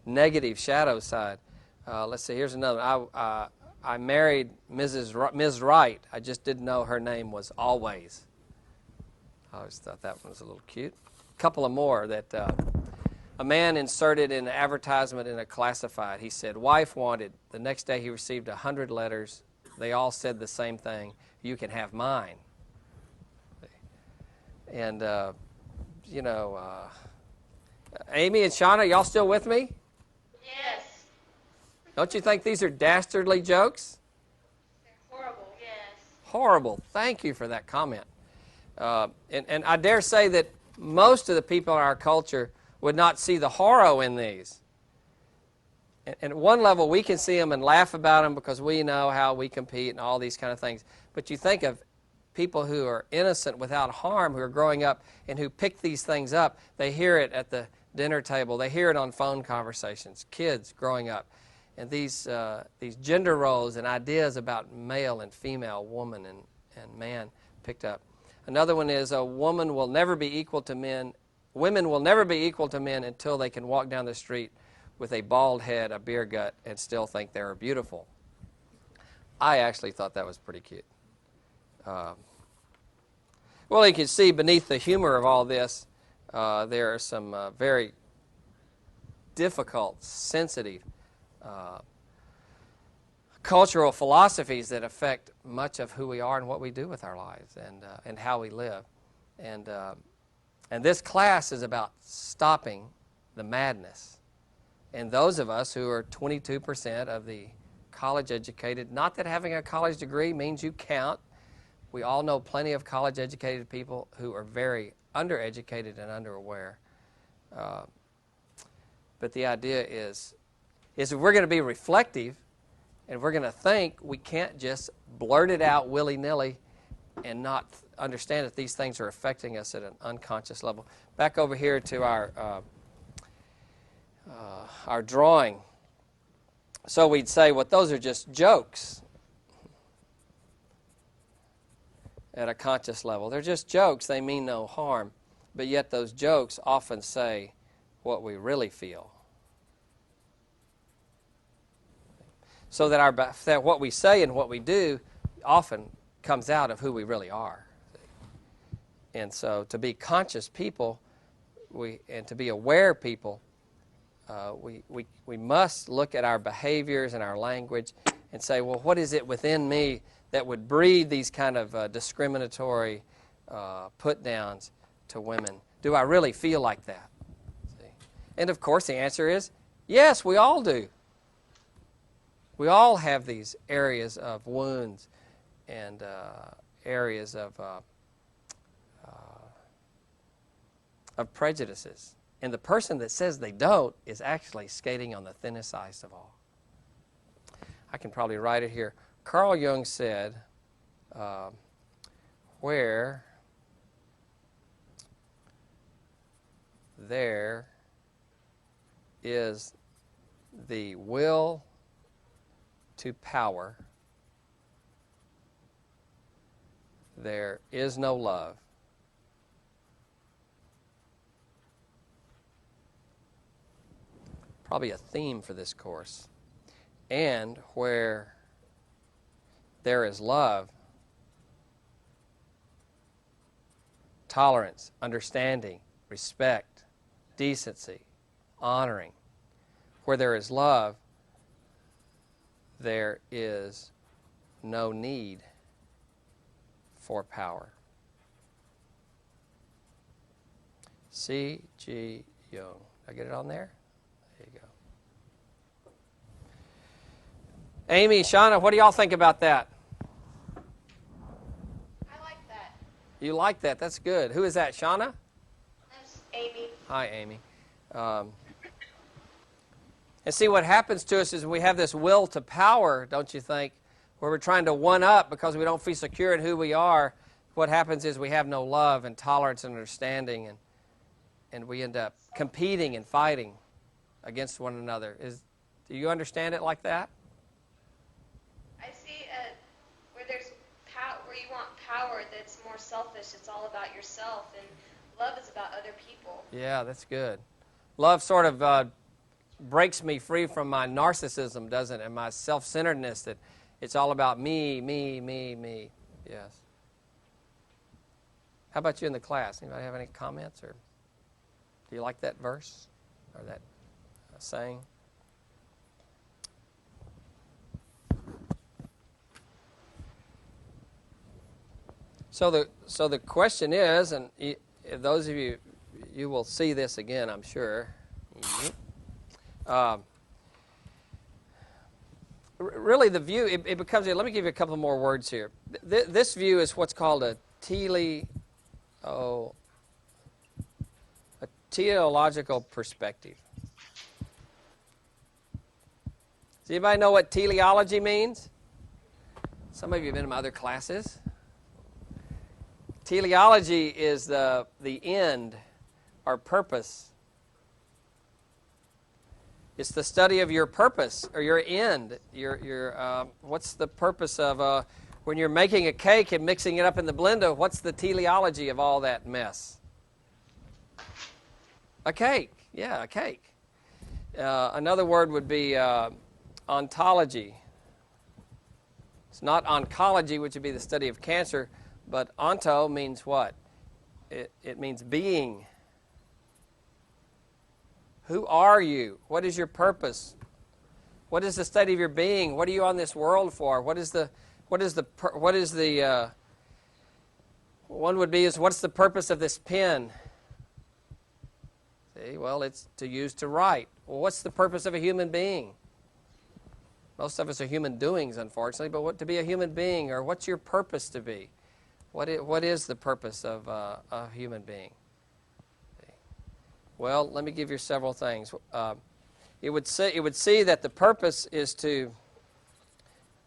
negative shadow side. Let's see. Here's another. I married Ms. Wright. I just didn't know her name was Always. I always thought that one was a little cute. A couple of more that. A man inserted an advertisement in a classified. He said, wife wanted. The next day he received 100 letters. They all said the same thing. You can have mine. And, Amy and Shauna, y'all still with me? Yes. Don't you think these are dastardly jokes? They're horrible. Yes. Horrible. Thank you for that comment. And I dare say that most of the people in our culture would not see the horror in these. And at one level, we can see them and laugh about them because we know how we compete and all these kind of things. But you think of people who are innocent without harm, who are growing up and who pick these things up. They hear it at the dinner table. They hear it on phone conversations. Kids growing up. And these gender roles and ideas about male and female, woman and man picked up. Another one is a woman will never be equal to men. Women will never be equal to men until they can walk down the street with a bald head, a beer gut, and still think they're beautiful. I actually thought that was pretty cute. Well, you can see beneath the humor of all this, there are some very difficult, sensitive cultural philosophies that affect much of who we are and what we do with our lives and how we live. And this class is about stopping the madness. And those of us who are 22% of the college-educated, not that having a college degree means you count. We all know plenty of college-educated people who are very undereducated and underaware. But the idea is if we're going to be reflective and we're going to think, we can't just blurt it out willy-nilly and not understand that these things are affecting us at an unconscious level. Back over here to our drawing. So we'd say, well, those are just jokes at a conscious level. They're just jokes. They mean no harm. But yet those jokes often say what we really feel. So that what we say and what we do often comes out of who we really are. And so to be conscious people and to be aware people, we must look at our behaviors and our language and say, well, what is it within me that would breed these kind of discriminatory put-downs to women? Do I really feel like that? See? And of course the answer is, yes, we all do. We all have these areas of wounds and areas of prejudices. And the person that says they don't is actually skating on the thinnest ice of all. I can probably write it here. Carl Jung said, where there is the will to power, there is no love. Probably a theme for this course. And where there is love, tolerance, understanding, respect, decency, honoring. Where there is love, there is no need for power. C.G. Jung. Did I get it on there? There you go. Amy, Shauna, what do y'all think about that? I like that. You like that? That's good. Who is that, Shauna? That's Amy. Hi, Amy. And see, what happens to us is we have this will to power, don't you think, where we're trying to one-up because we don't feel secure in who we are. What happens is we have no love and tolerance and understanding, and we end up competing and fighting against one another. Do you understand it like that? I see where there's power, where you want power that's more selfish. It's all about yourself, and love is about other people. Yeah, that's good. Love sort of breaks me free from my narcissism, doesn't it, and my self-centeredness, that it's all about me, me, me, me. Yes. How about you in the class? Anybody have any comments, or do you like that verse or that saying? So the question is, and those of you will see this again, I'm sure. Really, the view, it becomes, let me give you a couple more words here. This view is what's called a teleological perspective. Does anybody know what teleology means? Some of you have been in my other classes. Teleology is the end or purpose. It's the study of your purpose or your end. What's the purpose of when you're making a cake and mixing it up in the blender? What's the teleology of all that mess? A cake. Yeah, a cake. Another word would be ontology. It's not oncology, which would be the study of cancer, but onto means what? It means being. Who are you? What is your purpose? What is the state of your being? What are you on this world for? What's the purpose of this pen? See, well, it's to use to write. Well, what's the purpose of a human being? Most of us are human doings, unfortunately, but to be a human being, or what's your purpose to be? What is the purpose of a human being? Well, let me give you several things. It would see that the purpose is to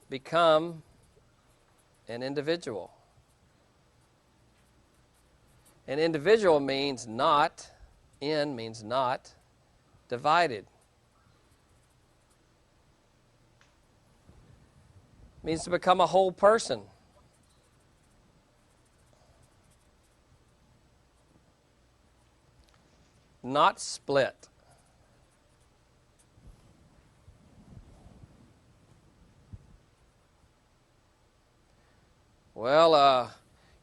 become an individual. An individual means not divided. Means to become a whole person. Not split. Well,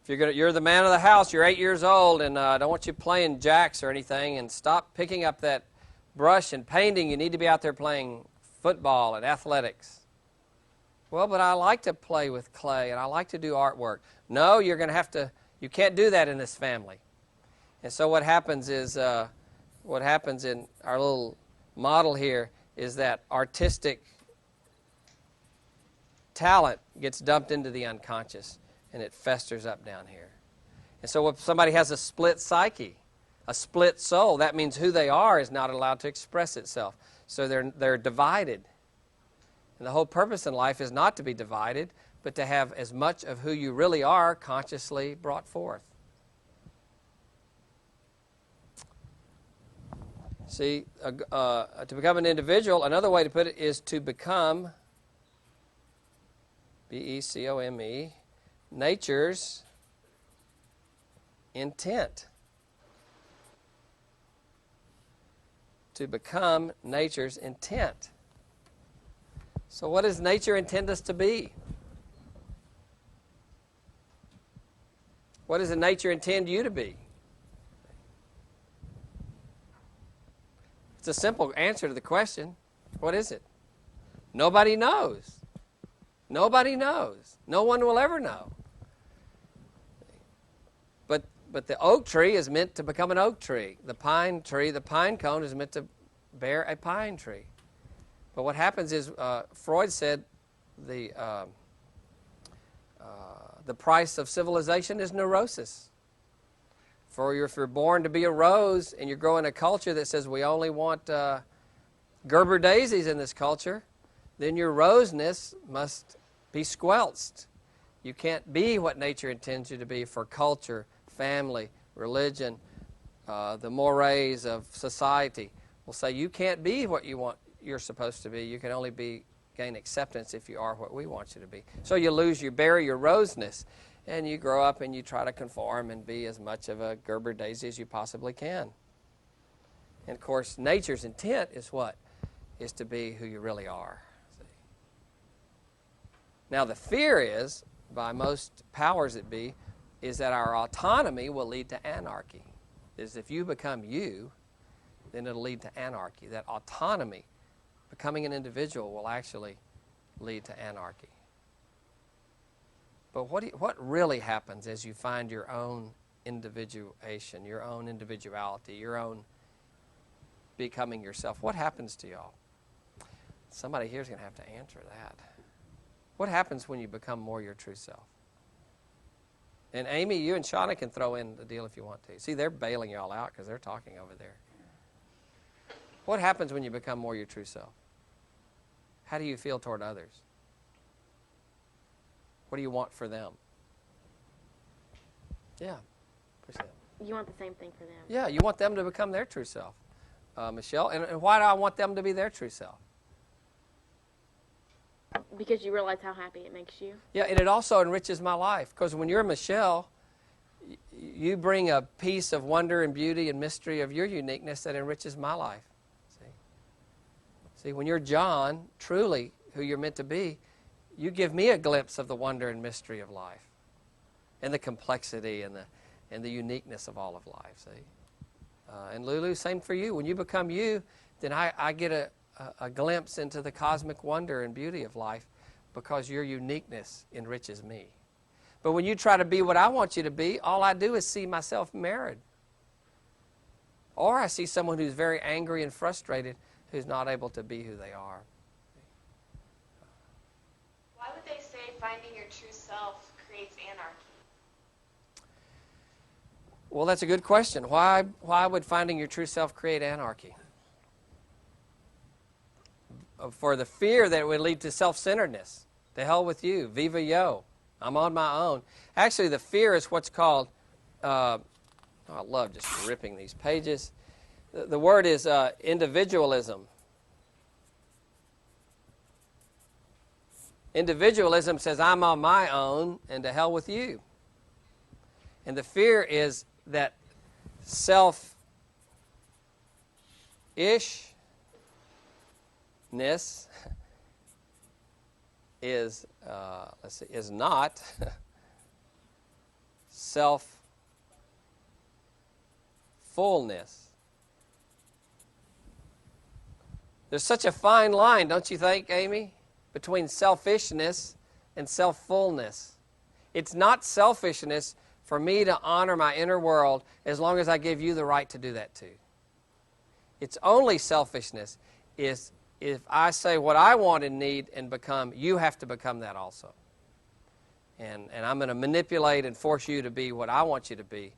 if you're the man of the house, you're 8 years old, and I don't want you playing jacks or anything, and stop picking up that brush and painting. You need to be out there playing football and athletics. Well, but I like to play with clay, and I like to do artwork. No, you're going to have to. You can't do that in this family. And so what happens is. What happens in our little model here is that artistic talent gets dumped into the unconscious. and it festers up down here. And so if somebody has a split psyche, a split soul, that means who they are is not allowed to express itself. So they're divided. And the whole purpose in life is not to be divided, but to have as much of who you really are consciously brought forth. See, to become an individual, another way to put it is to become, B-E-C-O-M-E, nature's intent. To become nature's intent. So what does nature intend us to be? What does the nature intend you to be? It's a simple answer to the question. What is it? Nobody knows. Nobody knows. No one will ever know. But the oak tree is meant to become an oak tree. The pine tree, the pine cone is meant to bear a pine tree. But what happens is, Freud said, the price of civilization is neurosis. For if you're born to be a rose and you grow in a culture that says we only want Gerber daisies in this culture, then your roseness must be squelched. You can't be what nature intends you to be for culture, family, religion, the mores of society. Will say you can't be what you're supposed to be. You can only gain acceptance if you are what we want you to be. So you bury your roseness, and you grow up and you try to conform and be as much of a Gerber daisy as you possibly can. And of course, nature's intent is what? Is to be who you really are. See? Now the fear is, by most powers that be, is that our autonomy will lead to anarchy. Is if you become you, then it'll lead to anarchy. That autonomy, becoming an individual, will actually lead to anarchy. But what really happens as you find your own individuation, your own individuality, your own becoming yourself? What happens to y'all? Somebody here is going to have to answer that. What happens when you become more your true self? And Amy, you and Shauna can throw in the deal if you want to. See, they're bailing y'all out because they're talking over there. What happens when you become more your true self? How do you feel toward others? What do you want for them? Yeah. You want the same thing for them. Yeah, you want them to become their true self. Michelle, and why do I want them to be their true self? Because you realize how happy it makes you. Yeah, and it also enriches my life. Because when you're Michelle, you bring a piece of wonder and beauty and mystery of your uniqueness that enriches my life. See, when you're John, truly who you're meant to be, you give me a glimpse of the wonder and mystery of life, and the complexity and the uniqueness of all of life. See, and Lulu, same for you. When you become you, then I get a glimpse into the cosmic wonder and beauty of life, because your uniqueness enriches me. But when you try to be what I want you to be, all I do is see myself marred. Or I see someone who's very angry and frustrated, who's not able to be who they are. Why would they say finding your true self creates anarchy? Well, that's a good question. Why would finding your true self create anarchy? For the fear that it would lead to self-centeredness. To hell with you. Viva yo. I'm on my own. Actually, the fear is what's called, I love just ripping these pages. The word is individualism. Individualism says, I'm on my own, and to hell with you. And the fear is that selfishness is not self-fullness. There's such a fine line, don't you think, Amy, between selfishness and self-fullness. It's not selfishness for me to honor my inner world as long as I give you the right to do that too. It's only selfishness is if I say what I want and need and become, you have to become that also. and I'm going to manipulate and force you to be what I want you to be,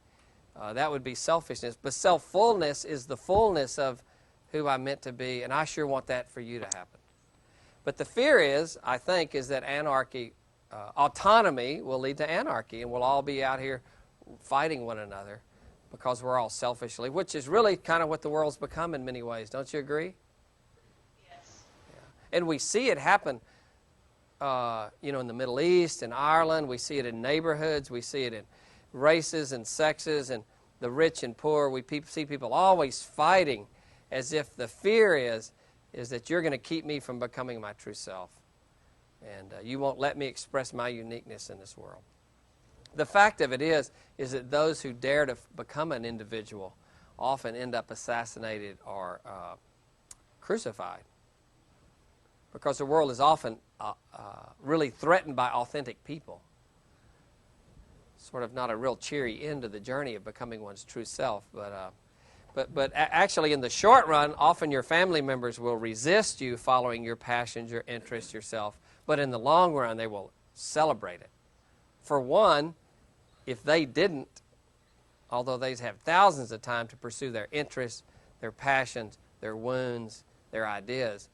that would be selfishness. But self-fullness is the fullness of who I'm meant to be, and I sure want that for you to happen. But the fear is, I think, is that anarchy, autonomy will lead to anarchy, and we'll all be out here fighting one another because we're all selfishly, which is really kind of what the world's become in many ways. Don't you agree? Yes. Yeah. And we see it happen, in the Middle East, in Ireland. We see it in neighborhoods. We see it in races and sexes and the rich and poor. We see people always fighting as if the fear is that you're going to keep me from becoming my true self. And you won't let me express my uniqueness in this world. The fact of it is that those who dare to become an individual often end up assassinated or crucified, because the world is often really threatened by authentic people. Sort of not a real cheery end to the journey of becoming one's true self, but actually in the short run, often your family members will resist you following your passions, your interests, yourself, but in the long run they will celebrate it. For one, if they didn't, although they have thousands of time to pursue their interests, their passions, their wounds, their ideas,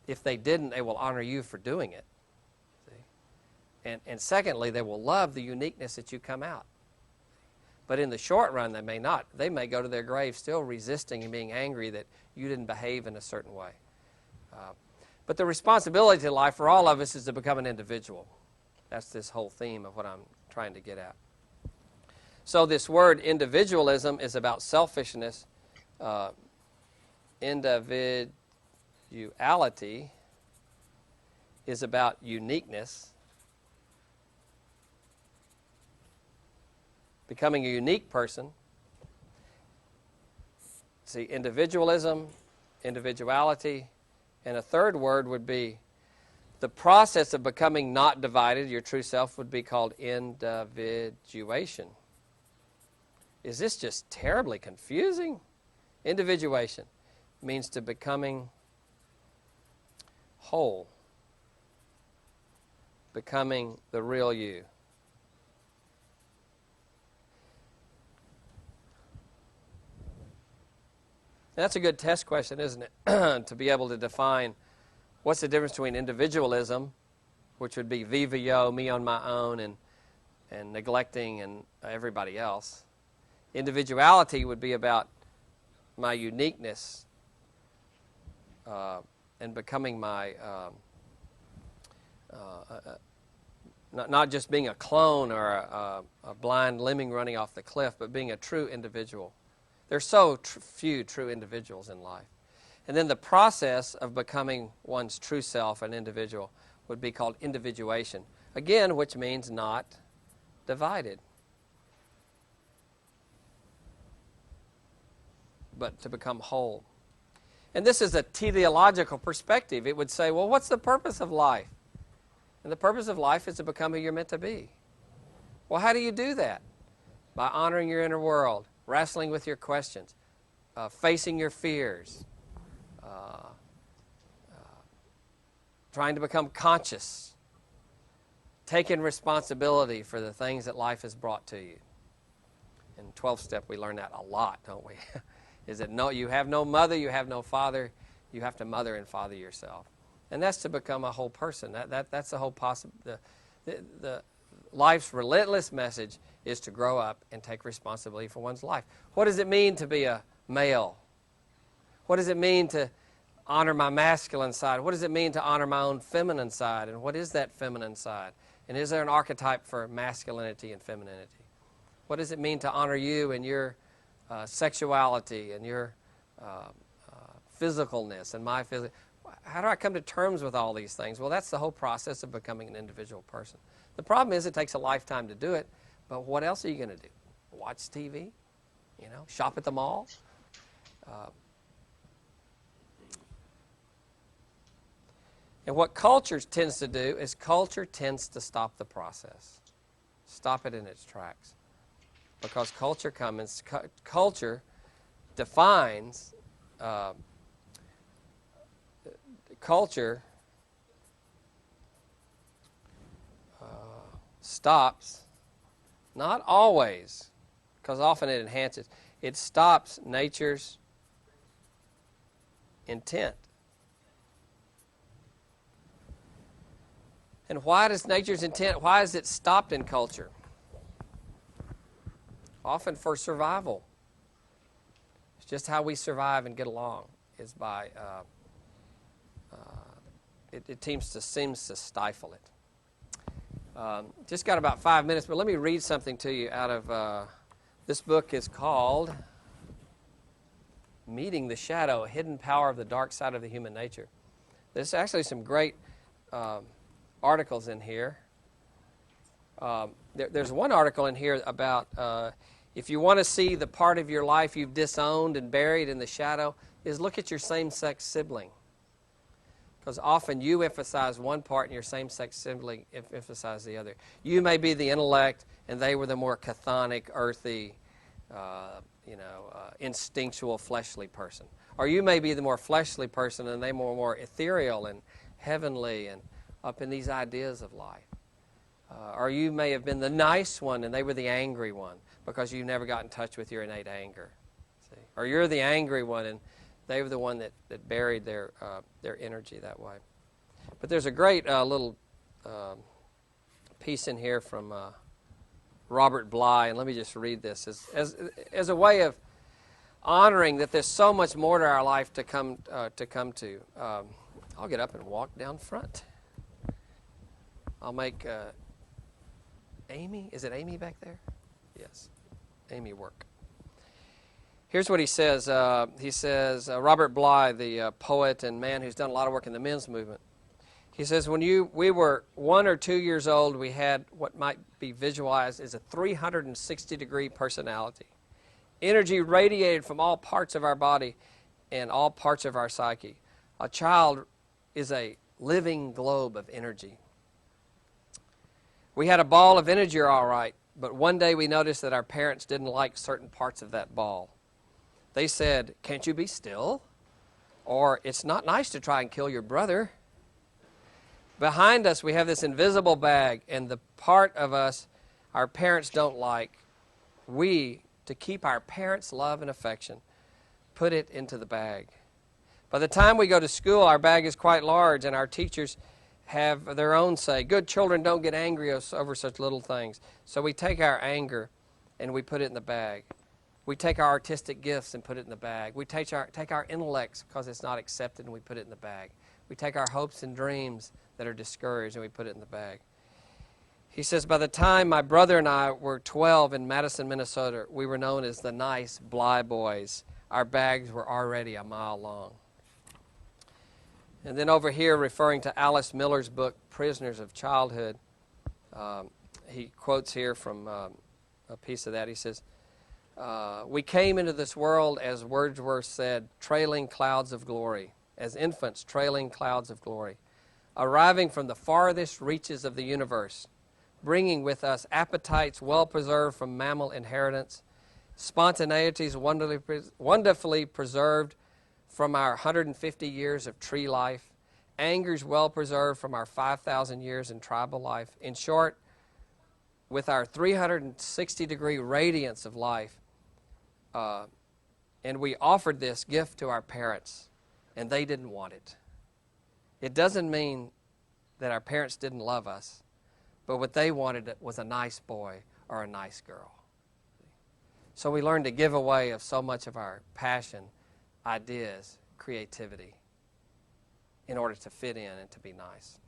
if they didn't, they will honor you for doing it. See? And secondly, they will love the uniqueness that you come out. But in the short run, they may not. They may go to their grave still resisting and being angry that you didn't behave in a certain way. But the responsibility to life for all of us is to become an individual. That's this whole theme of what I'm trying to get at. So this word individualism is about selfishness. Individuality is about uniqueness. Becoming a unique person. See, individualism, individuality, and a third word would be the process of becoming not divided. Your true self would be called individuation. Is this just terribly confusing? Individuation means to becoming whole, becoming the real you. That's a good test question, isn't it? To be able to define what's the difference between individualism, which would be viva yo, me on my own, and neglecting and everybody else. Individuality would be about my uniqueness and becoming my, not just being a clone or a blind lemming running off the cliff, but being a true individual. There's so few true individuals in life. And then the process of becoming one's true self, an individual, would be called individuation. Again, which means not divided, but to become whole. And this is a teleological perspective. It would say, well, what's the purpose of life? And the purpose of life is to become who you're meant to be. Well, how do you do that? By honoring your inner world, wrestling with your questions, facing your fears, trying to become conscious, taking responsibility for the things that life has brought to you. In 12th step, we learn that a lot, don't we? Is that no, you have no mother, you have no father, you have to mother and father yourself. And that's to become a whole person. That's the whole the life's relentless message is to grow up and take responsibility for one's life. What does it mean to be a male? What does it mean to honor my masculine side? What does it mean to honor my own feminine side? And what is that feminine side? And is there an archetype for masculinity and femininity? What does it mean to honor you and your sexuality and your physicalness and my physical? How do I come to terms with all these things? Well, that's the whole process of becoming an individual person. The problem is it takes a lifetime to do it, but what else are you going to do? Watch TV? Shop at the mall? And what culture tends to do is culture tends to stop the process. Stop it in its tracks. Because culture defines stops, not always, because often it enhances, it stops nature's intent. And why does nature's intent, why is it stopped in culture? Often for survival. It's just how we survive and get along is by, it seems to stifle it. Just got about 5 minutes, but let me read something to you out of, this book is called Meeting the Shadow, A Hidden Power of the Dark Side of the Human Nature. There's actually some great articles in here. There's one article in here about if you want to see the part of your life you've disowned and buried in the shadow, is look at your same-sex sibling. Because often you emphasize one part and your same-sex sibling emphasize the other. You may be the intellect and they were the more chthonic, earthy, instinctual, fleshly person. Or you may be the more fleshly person and they more ethereal and heavenly and up in these ideas of life. Or you may have been the nice one and they were the angry one because you never got in touch with your innate anger. See? Or you're the angry one and they were the one that buried their energy that way. But there's a great little piece in here from Robert Bly, and let me just read this as a way of honoring that there's so much more to our life to come to. I'll get up and walk down front. I'll make Amy. Is it Amy back there? Yes, Amy work. Here's what he says. Robert Bly, the poet and man who's done a lot of work in the men's movement. He says, when we were 1 or 2 years old, we had what might be visualized as a 360-degree personality. Energy radiated from all parts of our body and all parts of our psyche. A child is a living globe of energy. We had a ball of energy all right, but one day we noticed that our parents didn't like certain parts of that ball. They said, "Can't you be still?" Or, "It's not nice to try and kill your brother." Behind us, we have this invisible bag, and the part of us our parents don't like, we, to keep our parents' love and affection, put it into the bag. By the time we go to school, our bag is quite large, and our teachers have their own say. Good children don't get angry over such little things. So we take our anger and we put it in the bag. We take our artistic gifts and put it in the bag. We take our intellects because it's not accepted and we put it in the bag. We take our hopes and dreams that are discouraged and we put it in the bag. He says, by the time my brother and I were 12 in Madison, Minnesota, we were known as the nice Bly boys. Our bags were already a mile long. And then over here, referring to Alice Miller's book, Prisoners of Childhood, he quotes here from a piece of that. He says, we came into this world, as Wordsworth said, trailing clouds of glory, as infants trailing clouds of glory, arriving from the farthest reaches of the universe, bringing with us appetites well preserved from mammal inheritance, spontaneities wonderfully preserved from our 150 years of tree life, angers well preserved from our 5,000 years in tribal life. In short, with our 360-degree radiance of life, and we offered this gift to our parents, and they didn't want it. It doesn't mean that our parents didn't love us, but what they wanted was a nice boy or a nice girl. So we learned to give away of so much of our passion, ideas, creativity, in order to fit in and to be nice.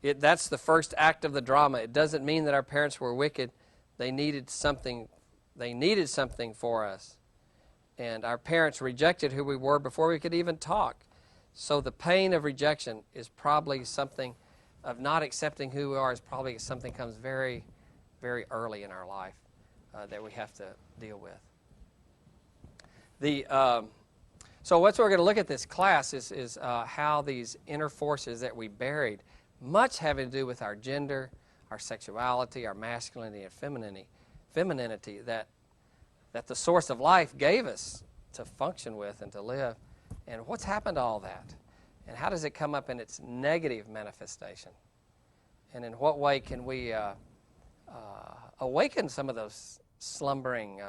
That's the first act of the drama. It doesn't mean that our parents were wicked. They needed something for us. And our parents rejected who we were before we could even talk. So the pain of rejection is probably something of not accepting who we are is probably something that comes very, very early in our life that we have to deal with. So what we're going to look at this class is how these inner forces that we buried, much having to do with our gender, our sexuality, our masculinity and femininity that the source of life gave us to function with and to live. And what's happened to all that? And how does it come up in its negative manifestation? And in what way can we awaken some of those slumbering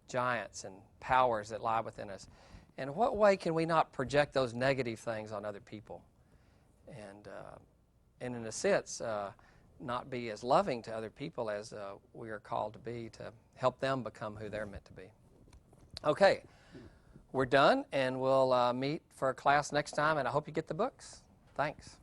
giants and powers that lie within us? And what way can we not project those negative things on other people? And in a sense, not be as loving to other people as we are called to be, to help them become who they're meant to be. Okay, we're done, and we'll meet for a class next time, and I hope you get the books. Thanks.